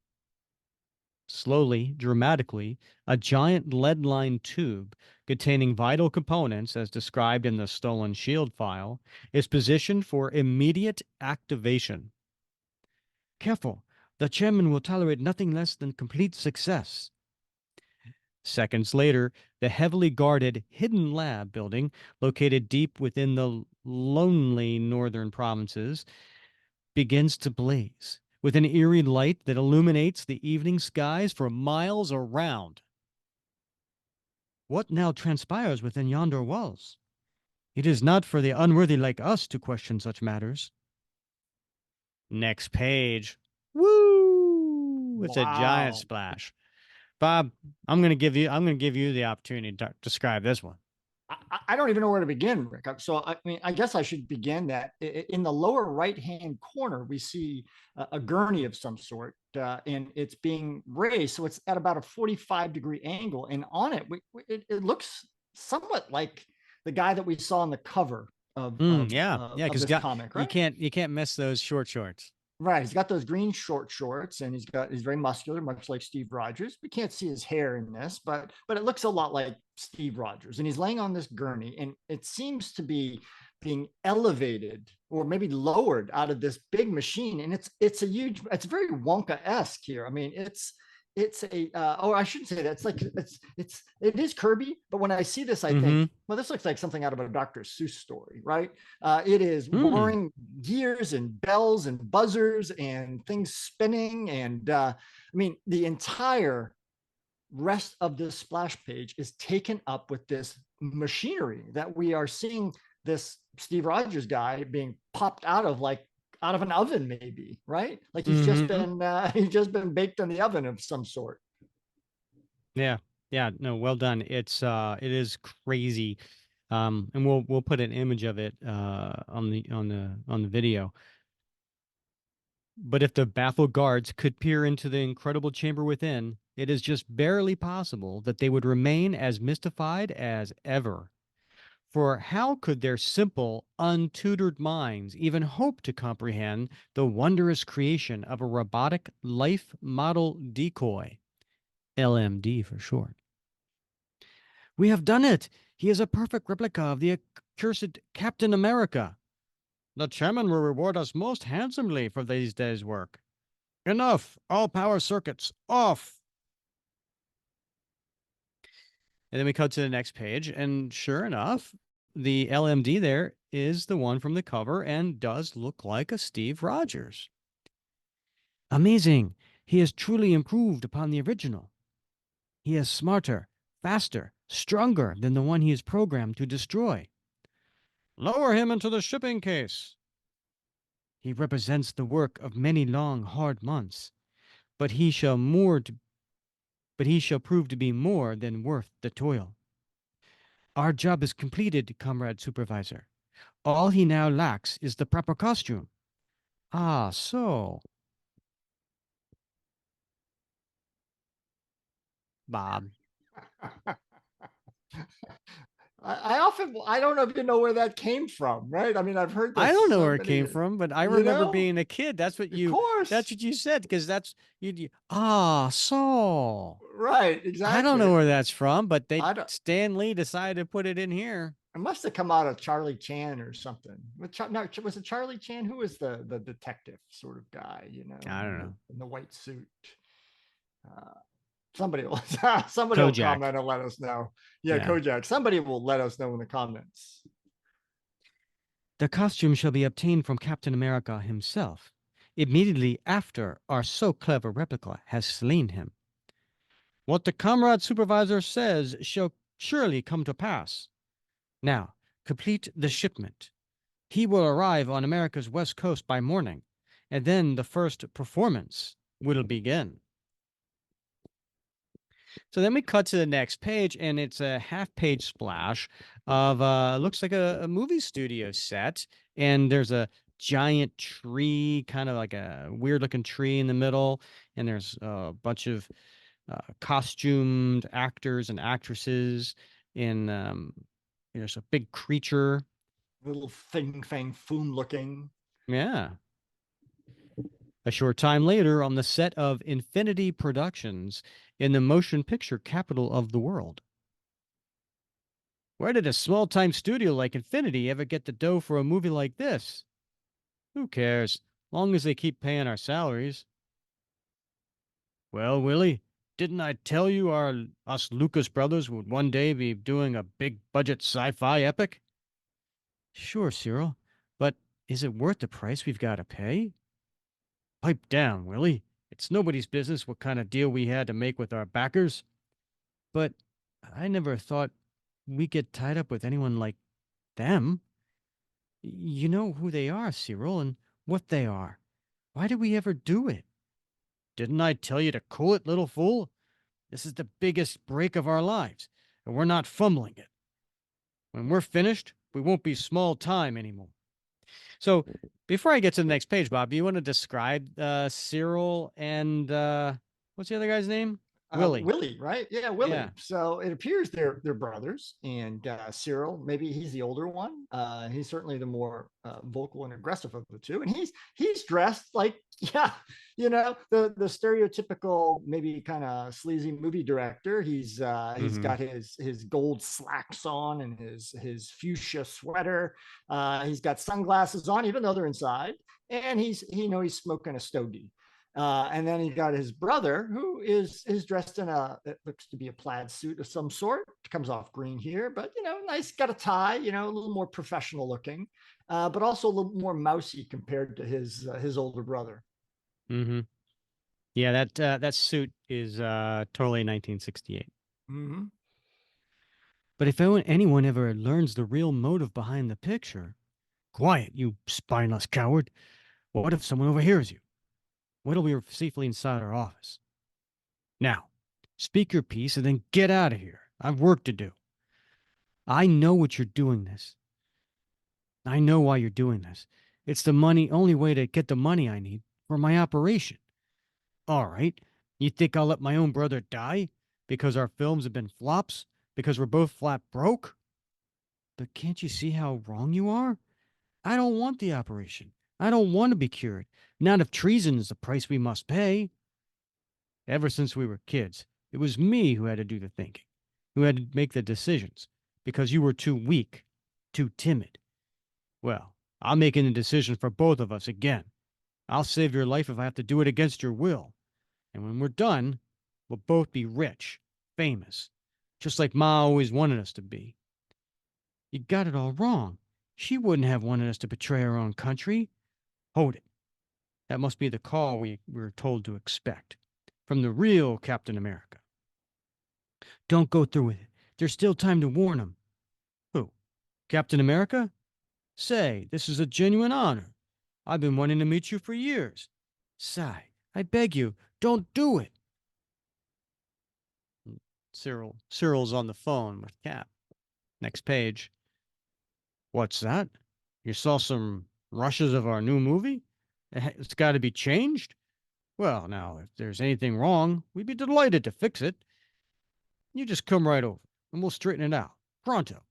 A: Slowly, dramatically, a giant lead-lined tube containing vital components, as described in the stolen shield file, is positioned for immediate activation. Careful, the chairman will tolerate nothing less than complete success. Seconds later, the heavily guarded hidden lab building, located deep within the lonely northern provinces, begins to blaze with an eerie light that illuminates the evening skies for miles around. What now transpires within yonder walls? It is not for the unworthy like us to question such matters. Next page. Woo! It's a giant
B: Wow.
A: splash. Bob, I'm gonna give you the opportunity to describe this one.
B: I don't even know where to begin, Rick. So, I mean, I guess I should begin that in the lower right hand corner, we see a gurney of some sort, and it's being raised. So, it's at about a 45-degree angle. And on it, it looks somewhat like the guy that we saw on the cover
A: Yeah,
B: of
A: because
B: this comic, right?
A: you can't miss those short shorts.
B: Right. He's got those green short shorts and he's very muscular, much like Steve Rogers. We can't see his hair in this, but it looks a lot like Steve Rogers. And he's laying on this gurney and it seems to be being elevated or maybe lowered out of this big machine. And it's very Wonka-esque here. I mean, it's a I shouldn't say that. It's like it is Kirby, but when I see this, I think,
A: Mm-hmm.
B: well, this looks like something out of a Dr. Seuss story, right? It is
A: Hmm.
B: whirring gears and bells and buzzers and things spinning, and I mean the entire rest of this splash page is taken up with this machinery that we are seeing this Steve Rogers guy being popped out of, like out of an oven, maybe, right? Like
A: Mm-hmm.
B: he's just been baked in the oven of some sort.
A: Yeah. Yeah. No, well done. It is crazy. And we'll put an image of it on the video. But if the baffled guards could peer into the incredible chamber within, it is just barely possible that they would remain as mystified as ever. For how could their simple, untutored minds even hope to comprehend the wondrous creation of a robotic life model decoy? LMD for short. We have done it! He is a perfect replica of the accursed Captain America. The chairman will reward us most handsomely for these days' work. Enough! All power circuits off! And then we cut to the next page, and sure enough, the LMD there is the one from the cover and does look like a Steve Rogers. Amazing. He has truly improved upon the original. He is smarter, faster, stronger than the one he is programmed to destroy. Lower him into the shipping case. He represents the work of many long, hard months, but he shall more to, but he shall prove to be more than worth the toil. Our job is completed, comrade supervisor. All he now lacks is the proper costume. Ah, so, Bob.
B: I don't even know where that came from, right? I mean, I've heard
A: I
B: this
A: don't know
B: so
A: where it
B: many,
A: came from, but I
B: you
A: remember
B: know,
A: being a kid.
B: of
A: That's
B: course.
A: what you said, because ah, so.
B: Right,
A: I don't
B: exactly.
A: know where that's from, but
B: I don't,
A: Stan Lee decided to put it in here.
B: it must have come out of Charlie Chan or something. No, was it Charlie Chan? Who was the detective sort of guy,
A: I don't know.
B: in the white suit? Uh, somebody will somebody will
A: Kojak.
B: comment and let us know. Yeah,
A: Yeah.
B: Kojak. Somebody will let us know in the comments.
A: The costume shall be obtained from Captain America himself, immediately after our so clever replica has slain him. What the comrade supervisor says shall surely come to pass. Now, complete the shipment. He will arrive on America's west coast by morning, and then the first performance will begin. So then we cut to the next page, and it's a half-page splash of looks like a movie studio set, and there's a giant tree, kind of like a weird-looking tree in the middle, and there's a bunch of costumed actors and actresses in there's a big creature.
B: Little thing fang foom looking.
A: Yeah. A short time later, on the set of Infinity Productions in the motion picture capital of the world. Where did a small time studio like Infinity ever get the dough for a movie like this? Who cares? Long as they keep paying our salaries. Well, Willie, didn't I tell you us Lucas brothers would one day be doing a big budget sci-fi epic? Sure, Cyril, but is it worth the price we've got to pay? Pipe down, Willie. It's nobody's business what kind of deal we had to make with our backers. But I never thought we get tied up with anyone like them. You know who they are, Cyril, and what they are. Why did we ever do it? Didn't I tell you to cool it, little fool? This is the biggest break of our lives, and we're not fumbling it. When we're finished, we won't be small time anymore. So, before I get to the next page, Bob, do you want to describe Cyril and what's the other guy's name? Willie.
B: Willie, right? Yeah,
A: Yeah.
B: Willie. So it appears they're brothers, and Cyril, maybe he's the older one. He's certainly the more vocal and aggressive of the two, and he's dressed like yeah, the stereotypical maybe kind of sleazy movie director. He's
A: Mm-hmm.
B: got his gold slacks on and his fuchsia sweater. He's got sunglasses on, even though they're inside, and he's smoking a stogie. And then he got his brother, who is dressed in it looks to be a plaid suit of some sort. It comes off green here, but nice, got a tie, a little more professional looking, but also a little more mousy compared to his older brother.
A: Mm-hmm. Yeah, that suit is totally 1968.
B: Mm-hmm.
A: But if anyone ever learns the real motive behind the picture, quiet, you spineless coward. What if someone overhears you? Wait till we are safely inside our office. Now, speak your piece and then get out of here. I've work to do. I know what you're doing this. I know why you're doing this. It's the only way to get the money I need for my operation. All right. You think I'll let my own brother die because our films have been flops? Because we're both flat broke? But can't you see how wrong you are? I don't want the operation. I don't want to be cured. Not if treason is the price we must pay. Ever since we were kids, it was me who had to do the thinking, who had to make the decisions, because you were too weak, too timid. Well, I'm making the decision for both of us again. I'll save your life if I have to do it against your will. And when we're done, we'll both be rich, famous, just like Ma always wanted us to be. You got it all wrong. She wouldn't have wanted us to betray our own country. Hold it. That must be the call we were told to expect. From the real Captain America. Don't go through with it. There's still time to warn him. Who? Captain America? Say, this is a genuine honor. I've been wanting to meet you for years. Sigh, I beg you, don't do it. Cyril's on the phone with Cap. Next page. What's that? You saw some rushes of our new movie? It's got to be changed? Well, now, if there's anything wrong, we'd be delighted to fix it. You just come right over, and we'll straighten it out. Pronto.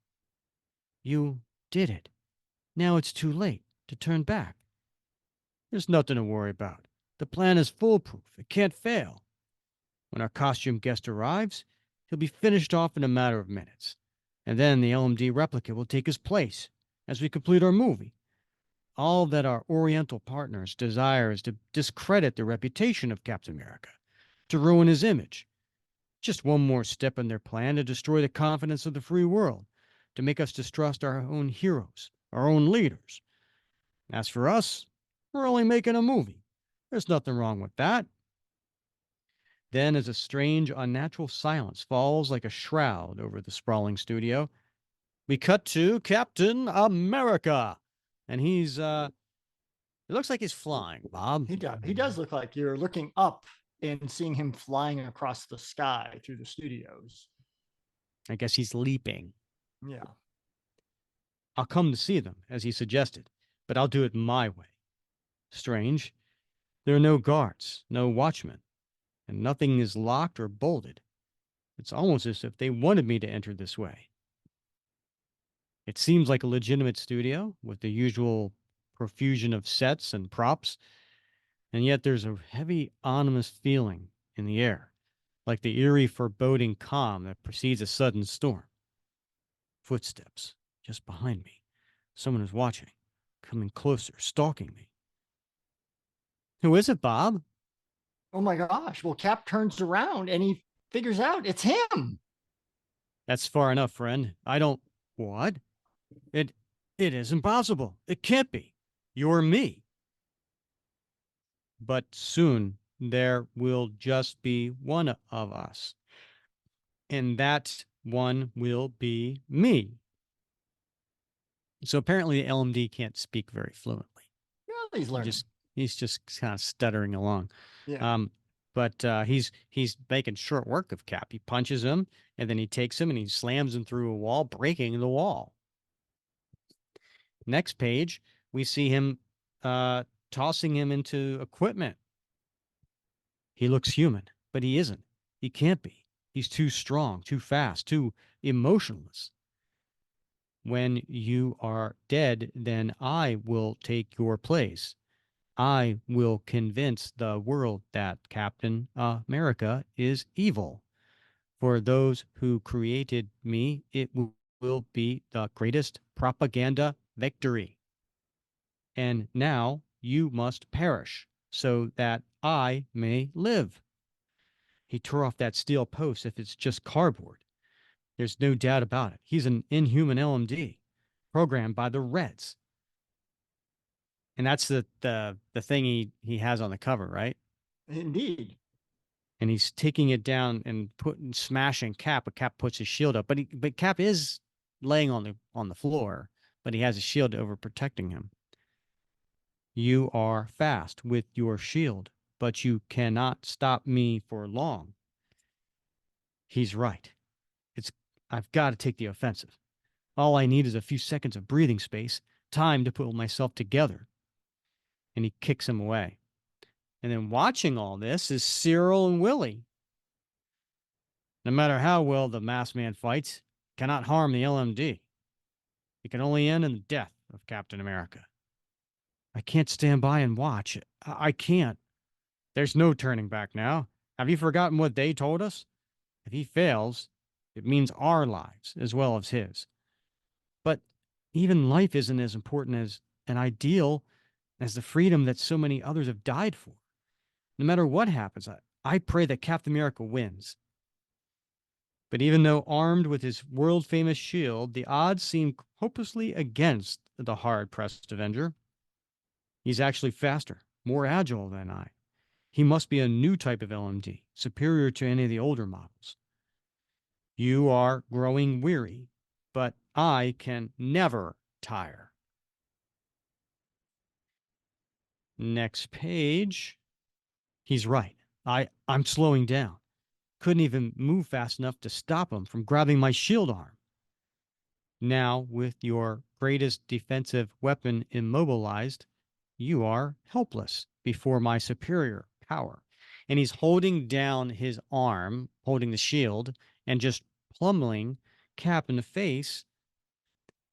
A: You did it. Now it's too late to turn back. There's nothing to worry about. The plan is foolproof. It can't fail. When our costume guest arrives, he'll be finished off in a matter of minutes. And then the LMD replica will take his place as we complete our movie. All that our Oriental partners desire is to discredit the reputation of Captain America, to ruin his image. Just one more step in their plan to destroy the confidence of the free world, to make us distrust our own heroes, our own leaders. As for us, we're only making a movie. There's nothing wrong with that. Then, as a strange, unnatural silence falls like a shroud over the sprawling studio, we cut to Captain America. And it looks like he's flying, Bob.
B: He does look like you're looking up and seeing him flying across the sky through the studios.
A: I guess he's leaping.
B: Yeah.
A: I'll come to see them, as he suggested, but I'll do it my way. Strange. There are no guards, no watchmen, and nothing is locked or bolted. It's almost as if they wanted me to enter this way. It seems like a legitimate studio with the usual profusion of sets and props, and yet there's a heavy, ominous feeling in the air, like the eerie, foreboding calm that precedes a sudden storm. Footsteps just behind me. Someone is watching, coming closer, stalking me. Who is it, Bob?
B: Oh my gosh. Well, Cap turns around and he figures out it's him.
A: That's far enough, friend. I don't. What? It. It is impossible. It can't be. You're me. But soon there will just be one of us, and that one will be me. So apparently, the LMD can't speak very fluently.
B: Yeah, he's
A: He
B: learning.
A: just he's just kind of stuttering along.
B: Yeah.
A: Um, but he's making short work of Cap. He punches him, and then he takes him and he slams him through a wall, breaking the wall. Next page, we see him tossing him into equipment. He looks human, but he isn't. He can't be. He's too strong, too fast, too emotionless. When you are dead, then I will take your place. I will convince the world that Captain America is evil. For those who created me, it will be the greatest propaganda victory. And now you must perish so that I may live. He tore off that steel post if it's just cardboard. There's no doubt about it. He's an inhuman LMD programmed by the Reds. And that's the thing he has on the cover, right?
B: Indeed.
A: And he's taking it down and putting smashing Cap, but Cap puts his shield up. But Cap is laying on the floor, but he has a shield over protecting him. You are fast with your shield, but you cannot stop me for long. He's right. It's I've got to take the offensive. All I need is a few seconds of breathing space, time to pull myself together. And he kicks him away. And then watching all this is Cyril and Willie. No matter how well the masked man fights, cannot harm the LMD. It can only end in the death of Captain America. I can't stand by and watch. I can't. There's no turning back now. Have you forgotten what they told us? If he fails, it means our lives as well as his. But even life isn't as important as an ideal as the freedom that so many others have died for. No matter what happens, I pray that Captain America wins. But even though armed with his world famous shield, the odds seem hopelessly against the hard pressed Avenger. He's actually faster, more agile than I. He must be a new type of LMD, superior to any of the older models. You are growing weary, but I can never tire. Next page. He's right. I'm slowing down. Couldn't even move fast enough to stop him from grabbing my shield arm. Now, with your greatest defensive weapon immobilized, you are helpless before my superior power. And he's holding down his arm, holding the shield, and just plummeting Cap in the face.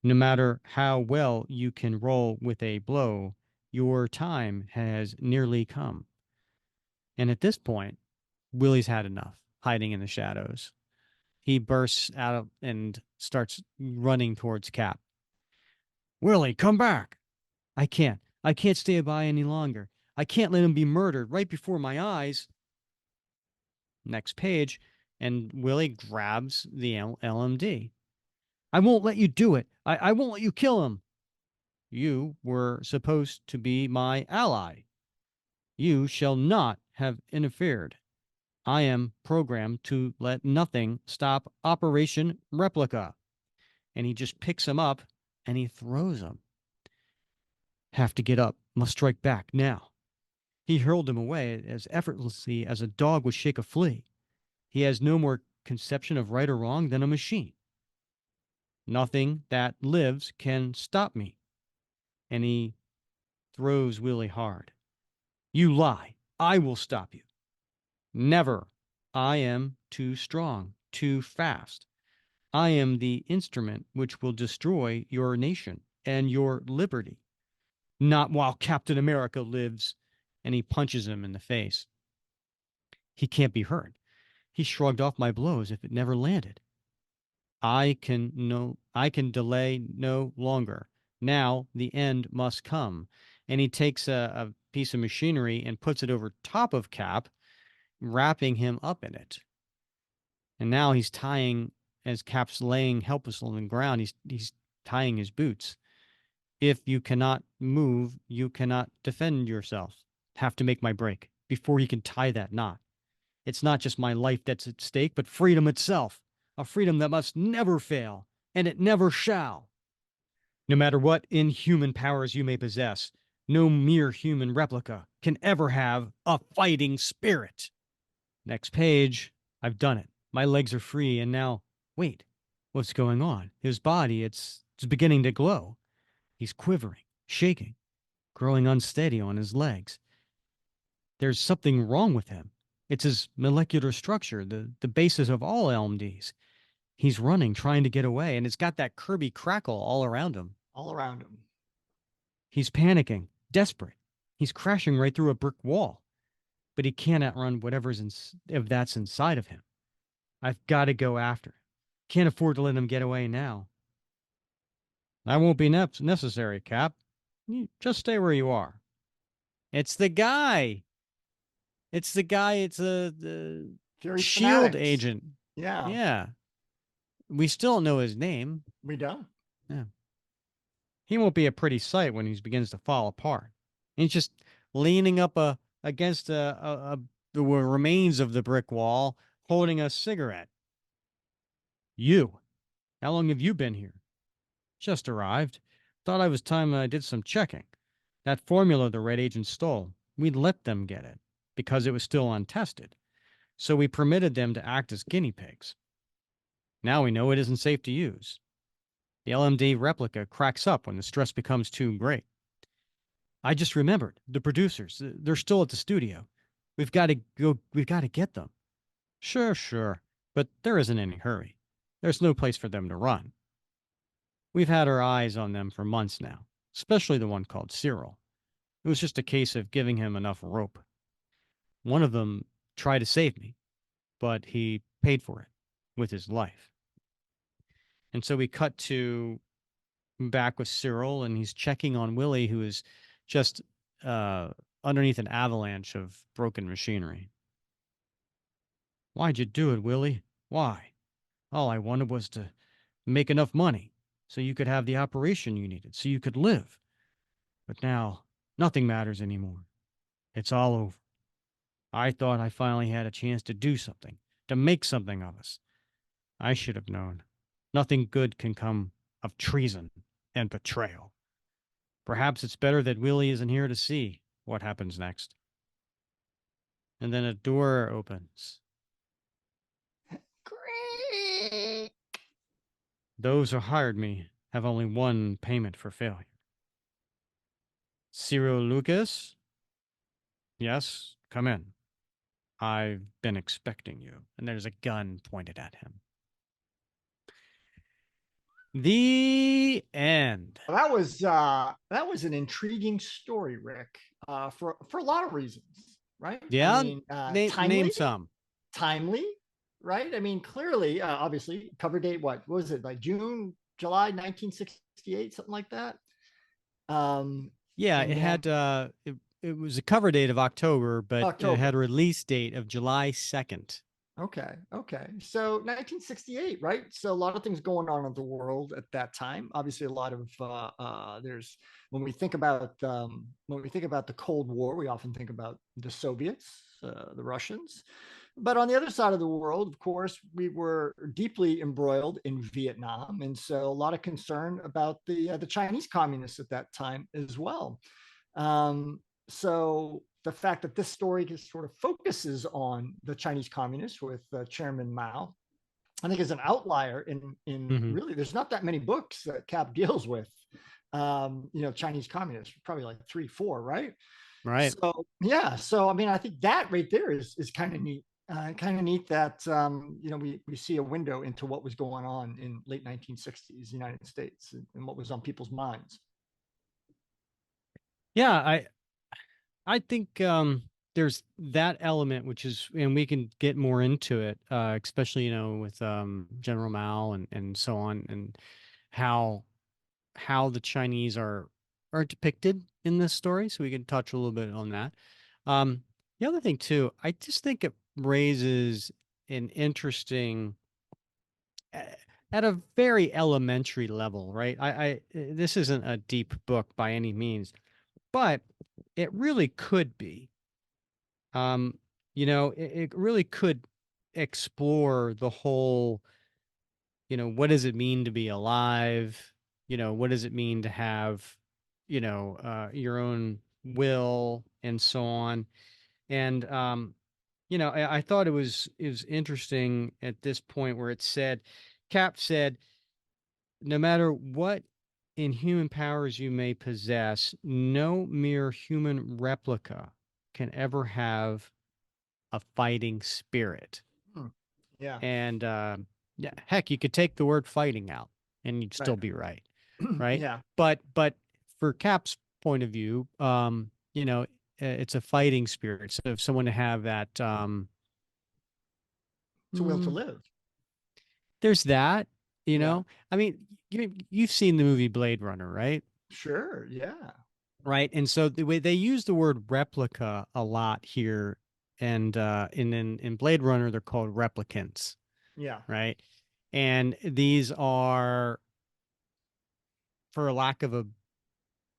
A: No matter how well you can roll with a blow, your time has nearly come. And at this point, Willie's had enough hiding in the shadows. He bursts out of and starts running towards Cap. Willie, come back. I can't. I can't stay by any longer. I can't let him be murdered right before my eyes. Next page, and Willie grabs the LMD. I won't let you do it. I won't let you kill him. You were supposed to be my ally. You shall not have interfered. I am programmed to let nothing stop Operation Replica. And he just picks him up and he throws him. Have to get up. Must strike back now. He hurled him away as effortlessly as a dog would shake a flea. He has no more conception of right or wrong than a machine. Nothing that lives can stop me. And he throws Willie hard. You lie. I will stop you. Never. I am too strong, too fast. I am the instrument which will destroy your nation and your liberty. Not while Captain America lives. And he punches him in the face. He can't be hurt. He shrugged off my blow as if it never landed. I can delay no longer. Now the end must come. And he takes a piece of machinery and puts it over top of Cap, wrapping him up in it. And now he's tying, as Cap's laying helpless on the ground, he's tying his boots. If you cannot move, you cannot defend yourself. Have to make my break before he can tie that knot. It's not just my life that's at stake, but freedom itself, a freedom that must never fail, and it never shall. No matter what inhuman powers you may possess, no mere human replica can ever have a fighting spirit. Next page. I've done it. My legs are free, and now, wait, what's going on? His body, it's beginning to glow. He's quivering, shaking, growing unsteady on his legs. There's something wrong with him. It's his molecular structure, the basis of all LMDs. He's running, trying to get away, and it's got that Kirby crackle all around him.
B: All around him.
A: He's panicking, desperate. He's crashing right through a brick wall, but he can't outrun if that's inside of him. I've got to go after him. Can't afford to let him get away now. That won't be necessary, Cap. You just stay where you are. It's the guy. It's the guy. It's the
B: Fury
A: shield
B: fanatics.
A: agent.
B: Yeah,
A: Yeah. We still don't know his name.
B: we don't.
A: Yeah. He won't be a pretty sight when he begins to fall apart. And he's just leaning up against the remains of the brick wall, holding a cigarette. You. How long have you been here? Just arrived. Thought I was time I did some checking. That formula the red agents stole, we'd let them get it because it was still untested. So we permitted them to act as guinea pigs. Now we know it isn't safe to use. The LMD replica cracks up when the stress becomes too great. I just remembered the producers. They're still at the studio. We've got to go. We've got to get them. Sure, sure. But there isn't any hurry. There's no place for them to run. We've had our eyes on them for months now, especially the one called Cyril. It was just a case of giving him enough rope. One of them tried to save me, but he paid for it with his life. And so we cut to back with Cyril, and he's checking on Willie, who is just uh, underneath an avalanche of broken machinery. Why'd you do it, Willie? Why? All I wanted was to make enough money so you could have the operation you needed, so you could live. But now nothing matters anymore. It's all over. I thought I finally had a chance to do something, to make something of us. I should have known. Nothing good can come of treason and betrayal. Perhaps it's better that Willie isn't here to see what happens next. And then a door opens.
B: Great.
A: Those who hired me have only one payment for failure. Cyril Lucas? Yes, come in. I've been expecting you. And there's a gun pointed at him. The end.
B: That was an intriguing story, Rick, for a lot of reasons, right? I
A: Yeah,
B: mean,
A: name some.
B: timely, right? I mean, clearly, obviously, cover date. What was it, like June, July, 1968, something like that?
A: Yeah,
B: And
A: it
B: then
A: had it was a cover date of October, but it had a
B: October.
A: release date of July 2nd.
B: Okay. Okay. So 1968, right? So a lot of things going on in the world at that time. Obviously, a lot of there's when we think about the Cold War, we often think about the Soviets, the Russians. But on the other side of the world, of course, we were deeply embroiled in Vietnam, and so a lot of concern about the Chinese communists at that time as well. Um, so the fact that this story just sort of focuses on the Chinese communists with Chairman Mao, I think is an outlier in
A: Hmm.
B: really there's not that many books that Cap deals with Chinese communists, probably like three, four, right?
A: Right.
B: So yeah, so I mean, I think that right there is kind of neat. Kind of neat that we see a window into what was going on in late 1960s United States and what was on people's minds.
A: Yeah, I think there's that element which is, and we can get more into it, especially with General Mao and so on, and how the Chinese are depicted in this story. So we can touch a little bit on that. Um, the other thing too, I just think it raises an interesting, a- at a very elementary level, right? This isn't a deep book by any means, but it really could be. Um, it really could explore the whole, what does it mean to be alive? What does it mean to have, your own will and so on. And I thought it was interesting at this point where it said, Cap said, no matter what inhuman powers you may possess, no mere human replica can ever have a fighting spirit.
B: Hmm. Yeah,
A: And yeah, heck, you could take the word fighting out and you'd still
B: right.
A: be right, right?
B: Yeah,
A: But for Cap's point of view, it's a fighting spirit. So if someone to have that,
B: it's a will to
A: hmm,
B: live.
A: there's that, you
B: Yeah,
A: know. I mean, you've seen the movie Blade Runner, right?
B: sure. Yeah,
A: Right. And so the way they use the word replica a lot here, and in Blade Runner, they're called replicants,
B: yeah,
A: right? And these are, for lack of a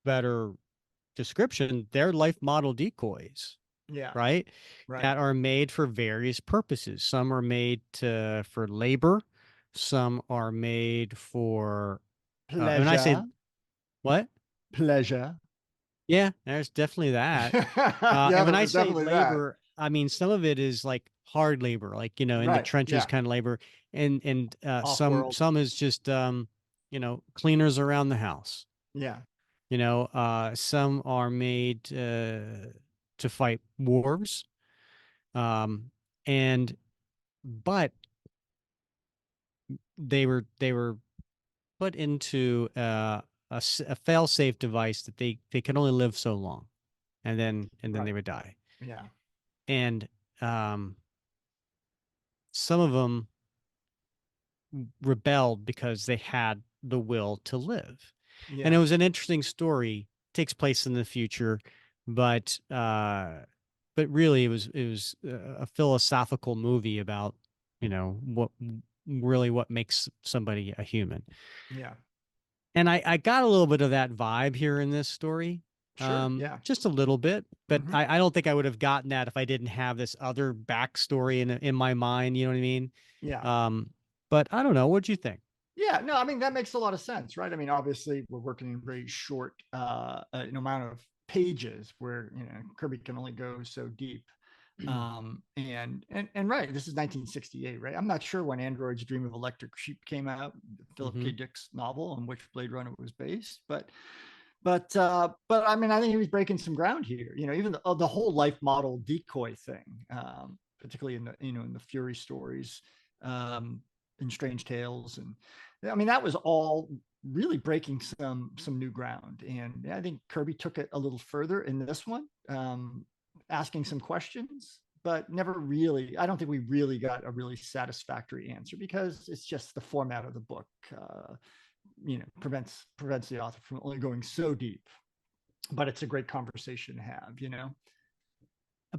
A: better description, they're life model decoys,
B: yeah.
A: right?
B: Right.
A: That are made for various purposes. Some are made for labor, some are made for, and I say,
B: Pleasure,
A: what?
B: pleasure.
A: Yeah, there's definitely that.
B: Yeah,
A: And when I
B: there's
A: say
B: definitely that.
A: labor, I mean some of it is like hard labor, like in the
B: Right.
A: trenches
B: Yeah.
A: kind of labor, and
B: Off world.
A: some is just cleaners around the house.
B: Yeah.
A: Some are made to fight wars, um, and but they were put into a fail-safe device that they can only live so long, and then they
B: Right.
A: would die.
B: Yeah.
A: And some of them rebelled because they had the will to live. And it
B: Yeah.
A: was an interesting story. Takes place in the future, but really it was a philosophical movie about what really what makes somebody a human.
B: Yeah.
A: And I got a little bit of that vibe here in this story,
B: Sure. Yeah.
A: just a little bit, but
B: Hmm.
A: I don't think I would have gotten that if I didn't have this other backstory in my mind. You know what I mean?
B: Yeah.
A: Um, but I don't know. What'd you think?
B: Yeah, no, I mean that makes a lot of sense, right? I mean, obviously we're working in very short an amount of pages where Kirby can only go so deep. And right, this is 1968, right? I'm not sure when Android's Dream of Electric Sheep came out, Philip K.
A: Hmm.
B: Dick's novel on which Blade Runner was based, but I mean, I think he was breaking some ground here. Even the whole life model decoy thing, particularly in the Fury stories, um, in Strange Tales, and I mean that was all really breaking some new ground. And I think Kirby took it a little further in this one, asking some questions, but never really. I don't think we really got a really satisfactory answer because it's just the format of the book. Prevents the author from only going so deep, but it's a great conversation to have.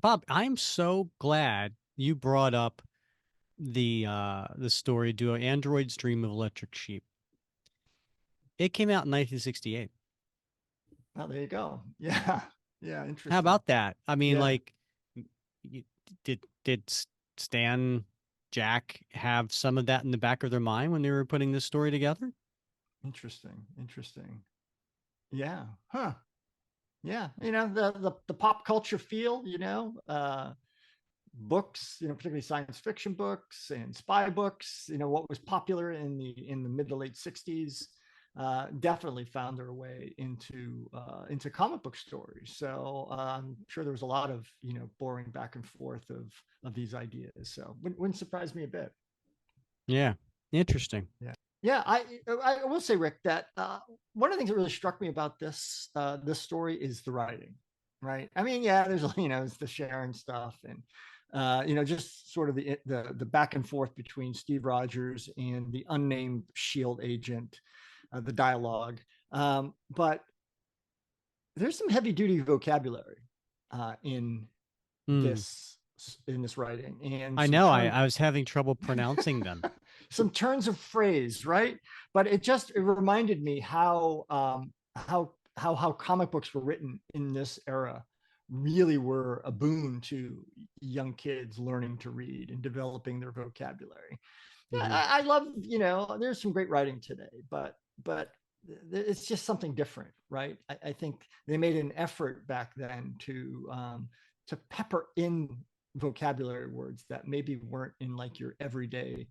A: Bob, I'm so glad you brought up the story duo Android's Dream of Electric Sheep. It came out in 1968.
B: Well, there you go. Yeah. Yeah,
A: How
B: interesting.
A: about that? I mean,
B: Yeah.
A: like, you, did Stan Jack have some of that in the back of their mind when they were putting this story together?
B: Interesting. Yeah. Huh. Yeah, the pop culture feel, books, particularly science fiction books and spy books, what was popular in the mid to late 60s, definitely found their way into comic book stories. So I'm sure there was a lot of boring back and forth of these ideas. So wouldn't surprise me a bit.
A: Yeah, interesting.
B: Yeah. Yeah, I will say, Rick, that one of the things that really struck me about this story is the writing, right? I mean, yeah, there's it's the Sharon stuff, and just sort of the back and forth between Steve Rogers and the unnamed Shield agent, the dialogue, but there's some heavy duty vocabulary in
A: Hmm.
B: this writing, and
A: I
B: some
A: know.
B: turn
A: I was having trouble pronouncing them.
B: some turns of phrase, right? But it reminded me how comic books were written in this era really were a boon to young kids learning to read and developing their vocabulary. Yeah,
A: Hmm.
B: I love, there's some great writing today, but it's just something different, right? I think they made an effort back then to pepper in vocabulary words that maybe weren't in like your everyday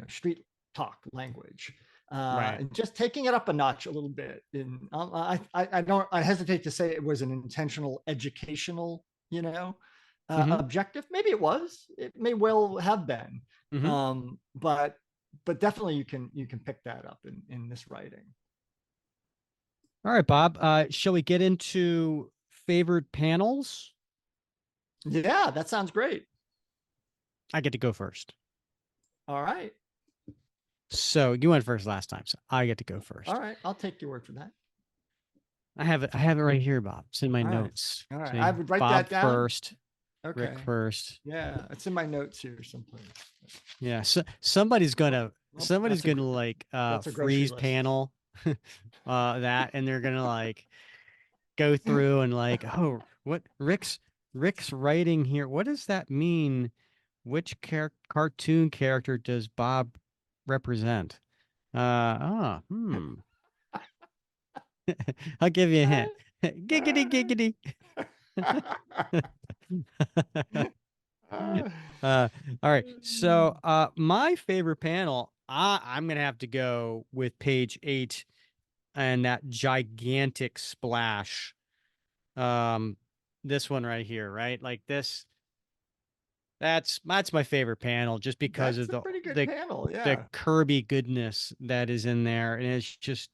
B: street talk language,
A: Right.
B: and just taking it up a notch a little bit. And I hesitate to say it was an intentional educational
A: Hmm.
B: objective. Maybe it may well have been,
A: Hmm.
B: but definitely you can pick that up in this writing.
A: All right, Bob. Shall we get into favorite panels?
B: Yeah, that sounds great.
A: I get to go first.
B: All right.
A: So you went first last time, so I get to go
B: All
A: first.
B: right, I'll take your word for that.
A: I have it. I have it right here, Bob. It's in my
B: All right.
A: notes.
B: All right, I
A: See,
B: would write
A: Bob
B: that down.
A: first, Rick
B: Okay.
A: first.
B: Yeah, it's in my notes here someplace.
A: Yeah. So somebody's gonna
B: Well,
A: somebody's gonna like
B: that's a grocery
A: freeze
B: list.
A: panel that, and they're gonna like go through and like, oh, what Rick's writing here. What does that mean? Which cartoon character does Bob represent? Hmm. I'll give you a hint. Giggity giggity. Uh, all right. So, my favorite panel, I'm gonna have to go with page 8 and that gigantic splash. Um, this one right here, right? Like this. That's my favorite panel, just because
B: That's
A: of
B: a
A: the
B: pretty good
A: the
B: panel.
A: the
B: Yeah.
A: Kirby goodness that is in there, and it's just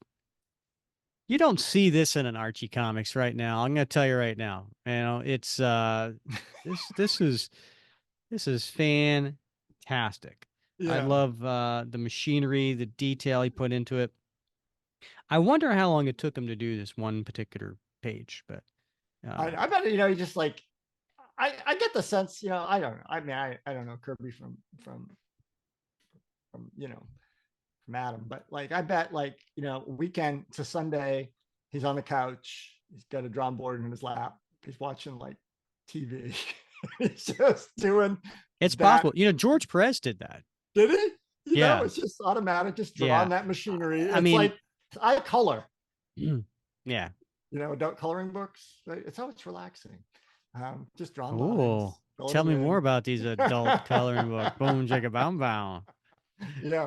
A: you don't see this in an Archie comics right now. I'm gonna tell you right now. It's this this is this is fantastic. I
B: Yeah.
A: love the machinery, the detail he put into it. I wonder how long it took him to do this one particular page, but
B: I bet you just like I get the sense, I don't know. I mean, I don't know Kirby from from from Adam. But like I bet like weekend to Sunday, he's on the couch, he's got a drum board in his lap, he's watching like TV. He's just doing
A: It's
B: that.
A: possible. George Perez did that.
B: Did he?
A: Yeah.
B: It's just automatic, just draw
A: Yeah.
B: on that machinery.
A: I
B: It's
A: mean,
B: like I color,
A: yeah.
B: adult coloring books. It's always relaxing. Just drawing
A: Oh,
B: lines, filling
A: tell
B: them
A: me more
B: in.
A: about these adult coloring books. Boom, jigga, boom, boom.
B: Yeah.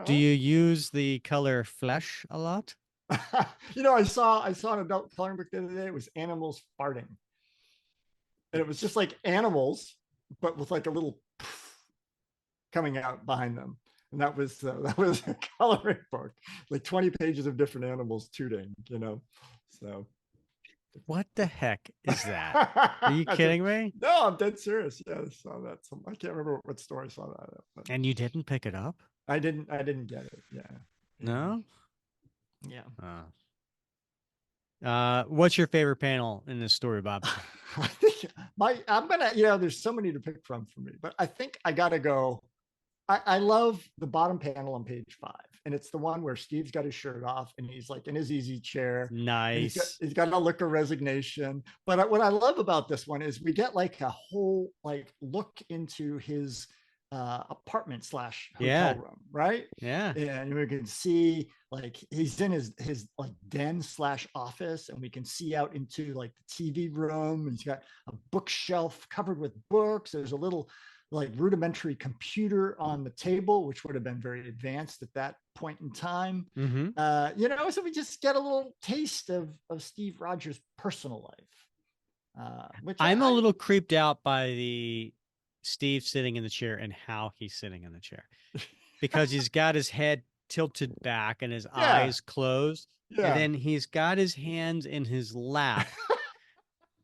A: Do you use the color flesh a lot?
B: I saw an adult coloring book the other day. It was animals farting, and it was just like animals, but with like a little coming out behind them. And that was a coloring book, like 20 pages of different animals tooting. So
A: What the heck is that? Are you kidding me?
B: no, I'm dead serious. Yeah, I saw that. I can't remember what store I saw that at, but
A: And you didn't pick it up?
B: I didn't get it. Yeah. Yeah.
A: No?
B: Yeah.
A: Oh. What's your favorite panel in this story, Bob?
B: I think I'm gonna, there's so many to pick from for me, but I think I gotta go. I love the bottom panel on page 5, and it's the one where Steve's got his shirt off and he's like in his easy chair, and he's got
A: Nice.
B: he's got a look of resignation. But what I love about this one is we get like a whole like look into his apartment slash hotel
A: Yeah.
B: room, right?
A: Yeah.
B: And we can see like he's in his like den slash office, and we can see out into like the TV room. And he's got a bookshelf covered with books. There's a little like rudimentary computer on the table, which would have been very advanced at that point in time.
A: Mm-hmm.
B: So we just get a little taste of Steve Rogers' personal life, which
A: I'm a little creeped out by the Steve sitting in the chair and how he's sitting in the chair because he's got his head tilted back and his
B: yeah,
A: eyes closed. And
B: yeah,
A: then he's got his hands in his lap,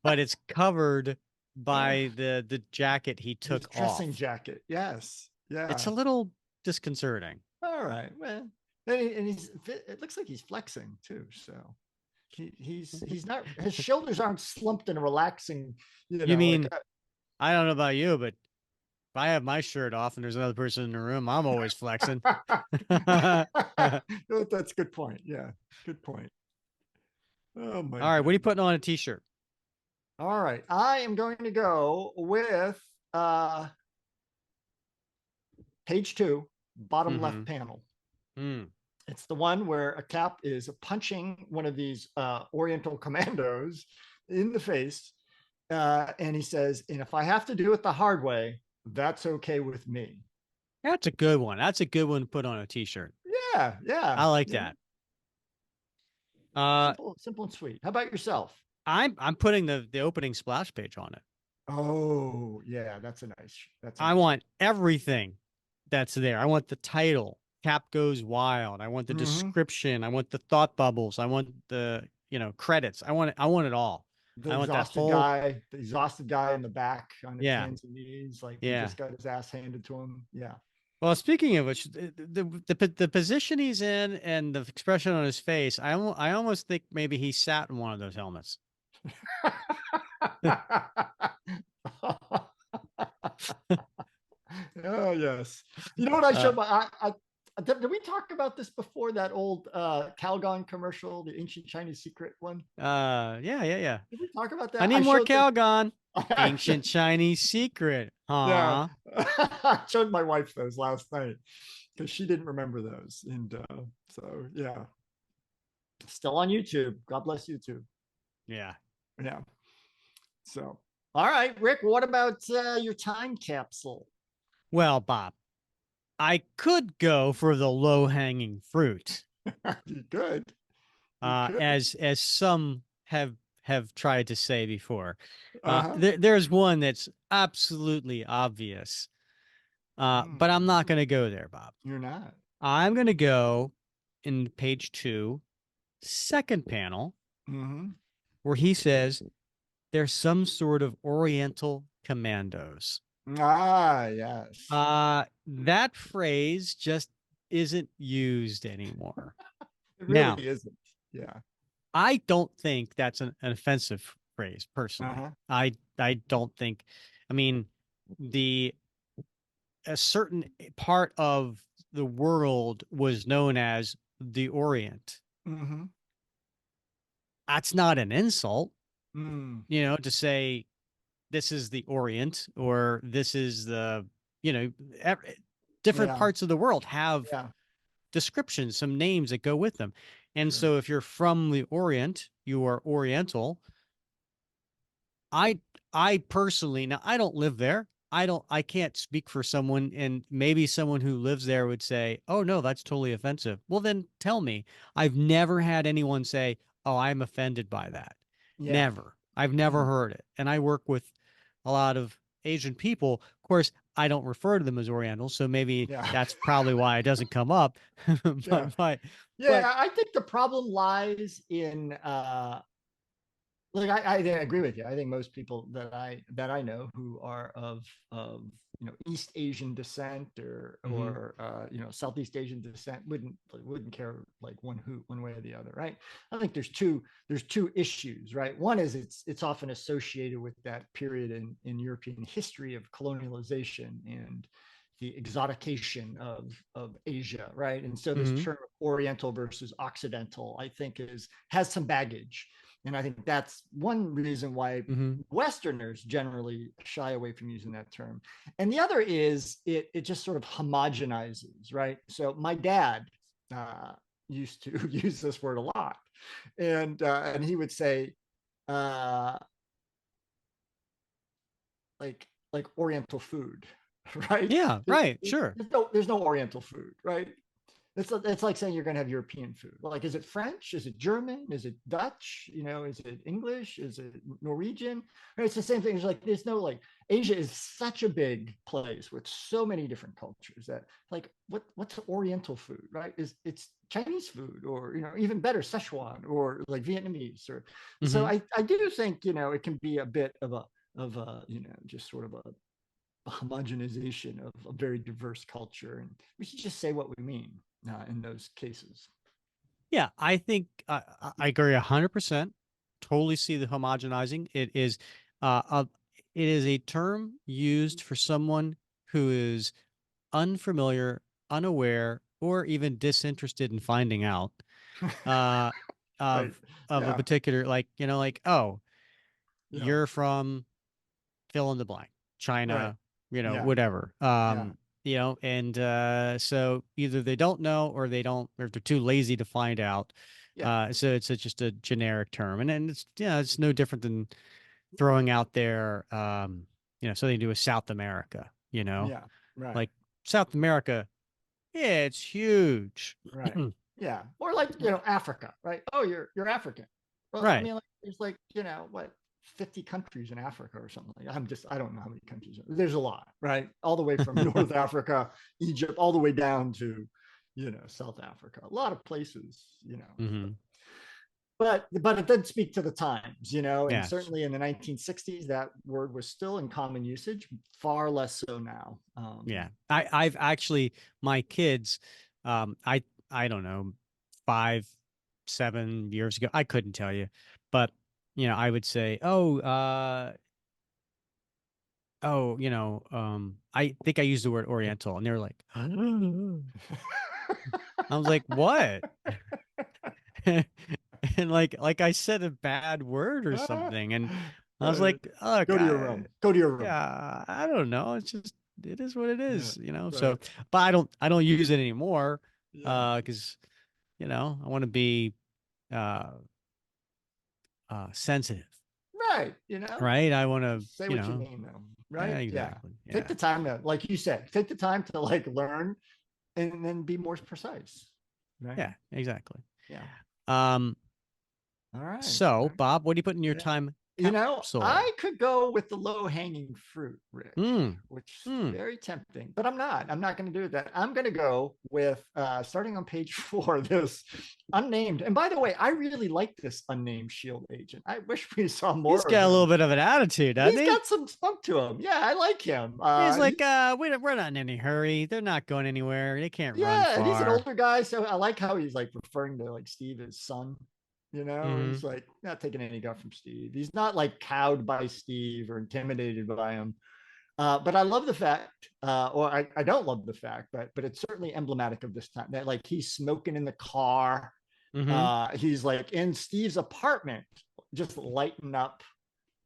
A: but it's covered by the jacket he
B: his
A: took
B: dressing
A: off.
B: jacket. Yes,
A: It's
B: yeah.
A: a little disconcerting.
B: All right, well, and he's it looks like he's flexing too. So he's not, his shoulders aren't slumped in a relaxing,
A: You
B: like
A: mean, I don't know about you, but if I have my shirt off and there's another person in the room, I'm always flexing. All
B: that's a good point. Yeah, good point. Oh my
A: right, what are you
B: goodness.
A: putting on a t-shirt?
B: All right, I am going to go with page 2, bottom left
A: Mm-hmm.
B: panel.
A: Mm.
B: It's the one where a Cap is punching one of these Oriental commandos in the face, and he says, "And if I have to do it the hard way, that's okay with me."
A: That's a good one. That's a good one to put on a t-shirt.
B: Yeah, yeah,
A: I like that.
B: simple and sweet. How about yourself?
A: I'm putting the opening splash page on it.
B: Oh, yeah, that's a
A: I
B: nice one.
A: want everything that's there. I want the title, Cap Goes Wild. I want the
B: Mm-hmm.
A: description. I want the thought bubbles. I want the, credits. I want it all.
B: The
A: I want that
B: exhausted
A: whole,
B: guy, the exhausted guy in the back on his
A: yeah,
B: hands and knees, like he
A: yeah.
B: just got his ass handed to him. Yeah.
A: Well, speaking of which, the position he's in and the expression on his face, I almost think maybe he sat in one of those helmets.
B: Oh yes. You know what I showed my did we talk about this before, that old Calgon commercial, the ancient Chinese secret one?
A: Yeah, yeah, yeah.
B: Did we talk about
A: I
B: that?
A: need
B: I
A: more
B: showed this.
A: Calgon. Ancient Chinese secret.
B: Yeah.
A: Huh.
B: I showed my wife those last night because she didn't remember those. And so yeah. Still on YouTube. God bless YouTube.
A: Yeah.
B: Yeah. So all right, Rick, what about your time capsule?
A: Well, Bob, I could go for the low hanging fruit,
B: You could. You could.
A: as some have tried to say before.
B: Uh-huh.
A: There's one that's absolutely obvious, but I'm not
B: Mm,
A: going to go there, Bob.
B: you're not.
A: I'm going to go in page 2, second panel,
B: Mm-hmm.
A: where he says there's some sort of Oriental commandos.
B: Ah, yes.
A: That phrase just isn't used anymore.
B: It really
A: Now,
B: isn't. Yeah.
A: I don't think that's an offensive phrase personally.
B: Uh-huh.
A: I don't think, I mean, the a certain part of the world was known as the Orient.
B: Mm-hmm.
A: That's not an insult,
B: Mm.
A: to say this is the Orient or this is the, you know, different
B: Yeah.
A: parts of the world have
B: Yeah.
A: descriptions, some names that go with them. And
B: Sure.
A: so if you're from the Orient, you are Oriental. I I personally, now I don't live there. I can't speak for someone, and maybe someone who lives there would say, "Oh no, that's totally offensive." Well, then tell me. I've never had anyone say, "Oh, I'm offended by that."
B: Yeah.
A: Never. I've never
B: Mm.
A: heard it. And I work with a lot of Asian people. Of course, I don't refer to them as Orientals, so maybe
B: Yeah.
A: that's probably why it doesn't come up.
B: Yeah.
A: But
B: Yeah. I think the problem lies in like I agree with you. I think most people that I know who are of East Asian descent
A: mhm,
B: or Southeast Asian descent wouldn't care like one way or the other, right? I think there's two issues, right? One is it's often associated with that period in European history of colonialization and the exotication of Asia, right? And so this
A: mhm,
B: term Oriental versus Occidental, I think, has some baggage, and I think that's one reason why
A: mhm.
B: Westerners generally shy away from using that term. And the other is it just sort of homogenizes, right? So my dad used to use this word a lot, and he would say uh, like Oriental food, right?
A: Yeah, right, sure.
B: There's no Oriental food, right? It's like saying you're going to have European food. Like, is it French? Is it German? Is it Dutch? Is it English? Is it Norwegian? It's the same thing. It's like there's no like Asia is such a big place with so many different cultures that like what's Oriental food, right? It's Chinese food or even better Szechuan or like Vietnamese or so
A: Mhm.
B: I do think it can be a bit of a just sort of a homogenization of a very diverse culture, and we should just say what we mean in those cases.
A: Yeah, I think I agree 100%. Totally see the homogenizing. Uh, a, it is a term used for someone who is unfamiliar, unaware, or even disinterested in finding out uh,
B: Right.
A: of a
B: Yeah.
A: particular, like, oh,
B: Yeah.
A: you're from fill in the blank,
B: Right.
A: China,
B: Yeah.
A: whatever.
B: Yeah.
A: And so either they don't know or they don't, or they're too lazy to find out.
B: Yeah.
A: So it's just a generic term, and it's it's no different than throwing out there, something to do with South America.
B: Yeah. Right.
A: Like South America, yeah, it's huge.
B: Right. Yeah. Or like, Africa, right? Oh, you're African. Well, I
A: Right.
B: mean, like, there's like, what, 50 countries in Africa or something like that. I don't know how many countries. There's a lot, right? All the way from North Africa, Egypt, all the way down to, South Africa. A lot of places,
A: Hmm.
B: but it did speak to the times, and
A: Yes.
B: certainly in the 1960s, that word was still in common usage, far less so now.
A: Yeah. I've actually, my kids, I don't know, 5, 7 years ago, I couldn't tell you, but I would say, I think I used the word Oriental, and they were like, I was like, what? And like I said a bad word or something, and I was
B: Right.
A: like, look,
B: Go to your room. Go to your room.
A: yeah, I don't know. It's just it is what it
B: Yeah.
A: is. So,
B: Right.
A: but I don't use it anymore,
B: Yeah.
A: because I want to be uh sensitive,
B: Right.
A: right? I want to,
B: Just say what you mean, though.
A: yeah,
B: Right. Yeah.
A: exactly,
B: Take
A: yeah,
B: the time to, like you said, take the time to like learn and then be more precise. Right.
A: yeah, exactly.
B: Yeah.
A: Um,
B: All right. All
A: so
B: right.
A: Bob, what do you put in your
B: Yeah.
A: time capsule?
B: I could go with the low hanging fruit, Rick,
A: Hmm.
B: which is
A: Hmm.
B: very tempting, but I'm not. I'm not going to do that. I'm going to go with starting on page 4, this unnamed. And by the way, I really like this unnamed shield agent. I wish we saw
A: He's
B: more of
A: got a little
B: him.
A: bit of an attitude, doesn't
B: He's
A: he?
B: got some spunk to him. Yeah, I like him.
A: He's like, we're not in any hurry. They're not going anywhere. They can't run
B: Yeah, and he's an
A: far.
B: older guy, so I like how he's like referring to like Steve as son.
A: Hmm.
B: He's like not taking any guff from Steve. He's not like cowed by Steve or intimidated by him. But I love the fact, or I don't love the fact, but it's certainly emblematic of this time that like he's smoking in the car.
A: Mm-hmm.
B: He's like in Steve's apartment, just lighting up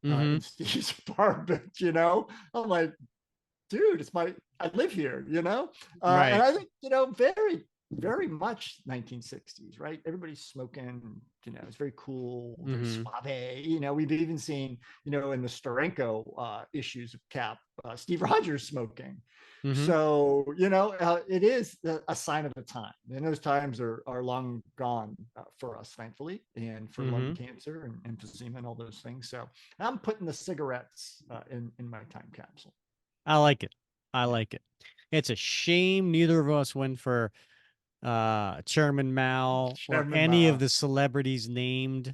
A: Mm-hmm.
B: in Steve's apartment. I'm like, dude, I live here, and
A: Right.
B: I think, very much 1960s, right? Everybody's smoking, it's very cool, very
A: Mm-hmm.
B: suave. We've even seen, in the Steranko issues of Cap, Steve Rogers smoking.
A: Mm-hmm.
B: So, it is a sign of the time. And those times are long gone for us, thankfully, and for lung
A: Mm-hmm.
B: cancer and emphysema and all those things. So I'm putting the cigarettes in my time capsule.
A: I like it. I
B: Yeah.
A: like it. It's a shame neither of us went for Chairman Mao or
B: Chairman
A: any of
B: Mao.
A: the celebrities named,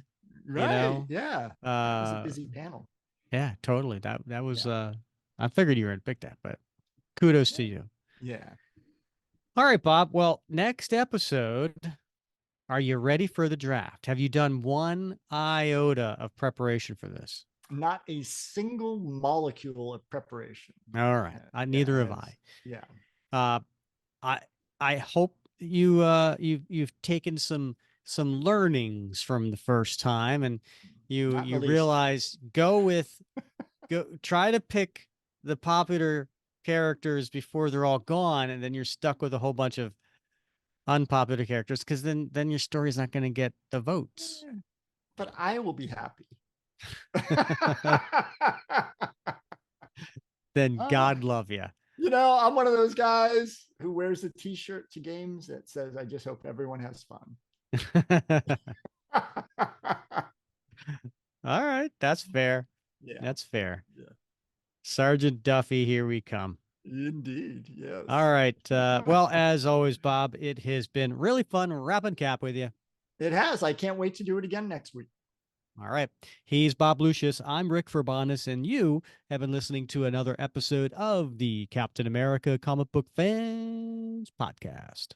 A: you
B: Right.
A: know.
B: Yeah. That was a
A: Uh
B: busy panel.
A: yeah, totally. That was
B: Yeah.
A: I figured you were gonna pick that, but kudos to you.
B: Yeah.
A: All right, Bob. Well, next episode, are you ready for the draft? Have you done one iota of preparation for this?
B: Not a single molecule of preparation.
A: All right.
B: Yeah.
A: Neither have I.
B: Yeah.
A: Uh, I I hope you've taken some learnings from the first time, and you
B: Not in the
A: you
B: least.
A: realize go try to pick the popular characters before they're all gone, and then you're stuck with a whole bunch of unpopular characters because then your story's not going to get the votes.
B: But I will be happy.
A: Then
B: uh,
A: God love you.
B: I'm one of those guys who wears a t-shirt to games that says, I just hope everyone has fun.
A: All right, that's fair.
B: Yeah.
A: That's fair.
B: Yeah.
A: Sergeant Duffy, here we come.
B: Indeed.
A: All
B: Yes.
A: right. Well, as always, Bob, it has been really fun wrapping cap with you.
B: It has. I can't wait to do it again next week.
A: All right. He's Bob Lucius. I'm Rick Verbonis, and you have been listening to another episode of the Captain America Comic Book Fans Podcast.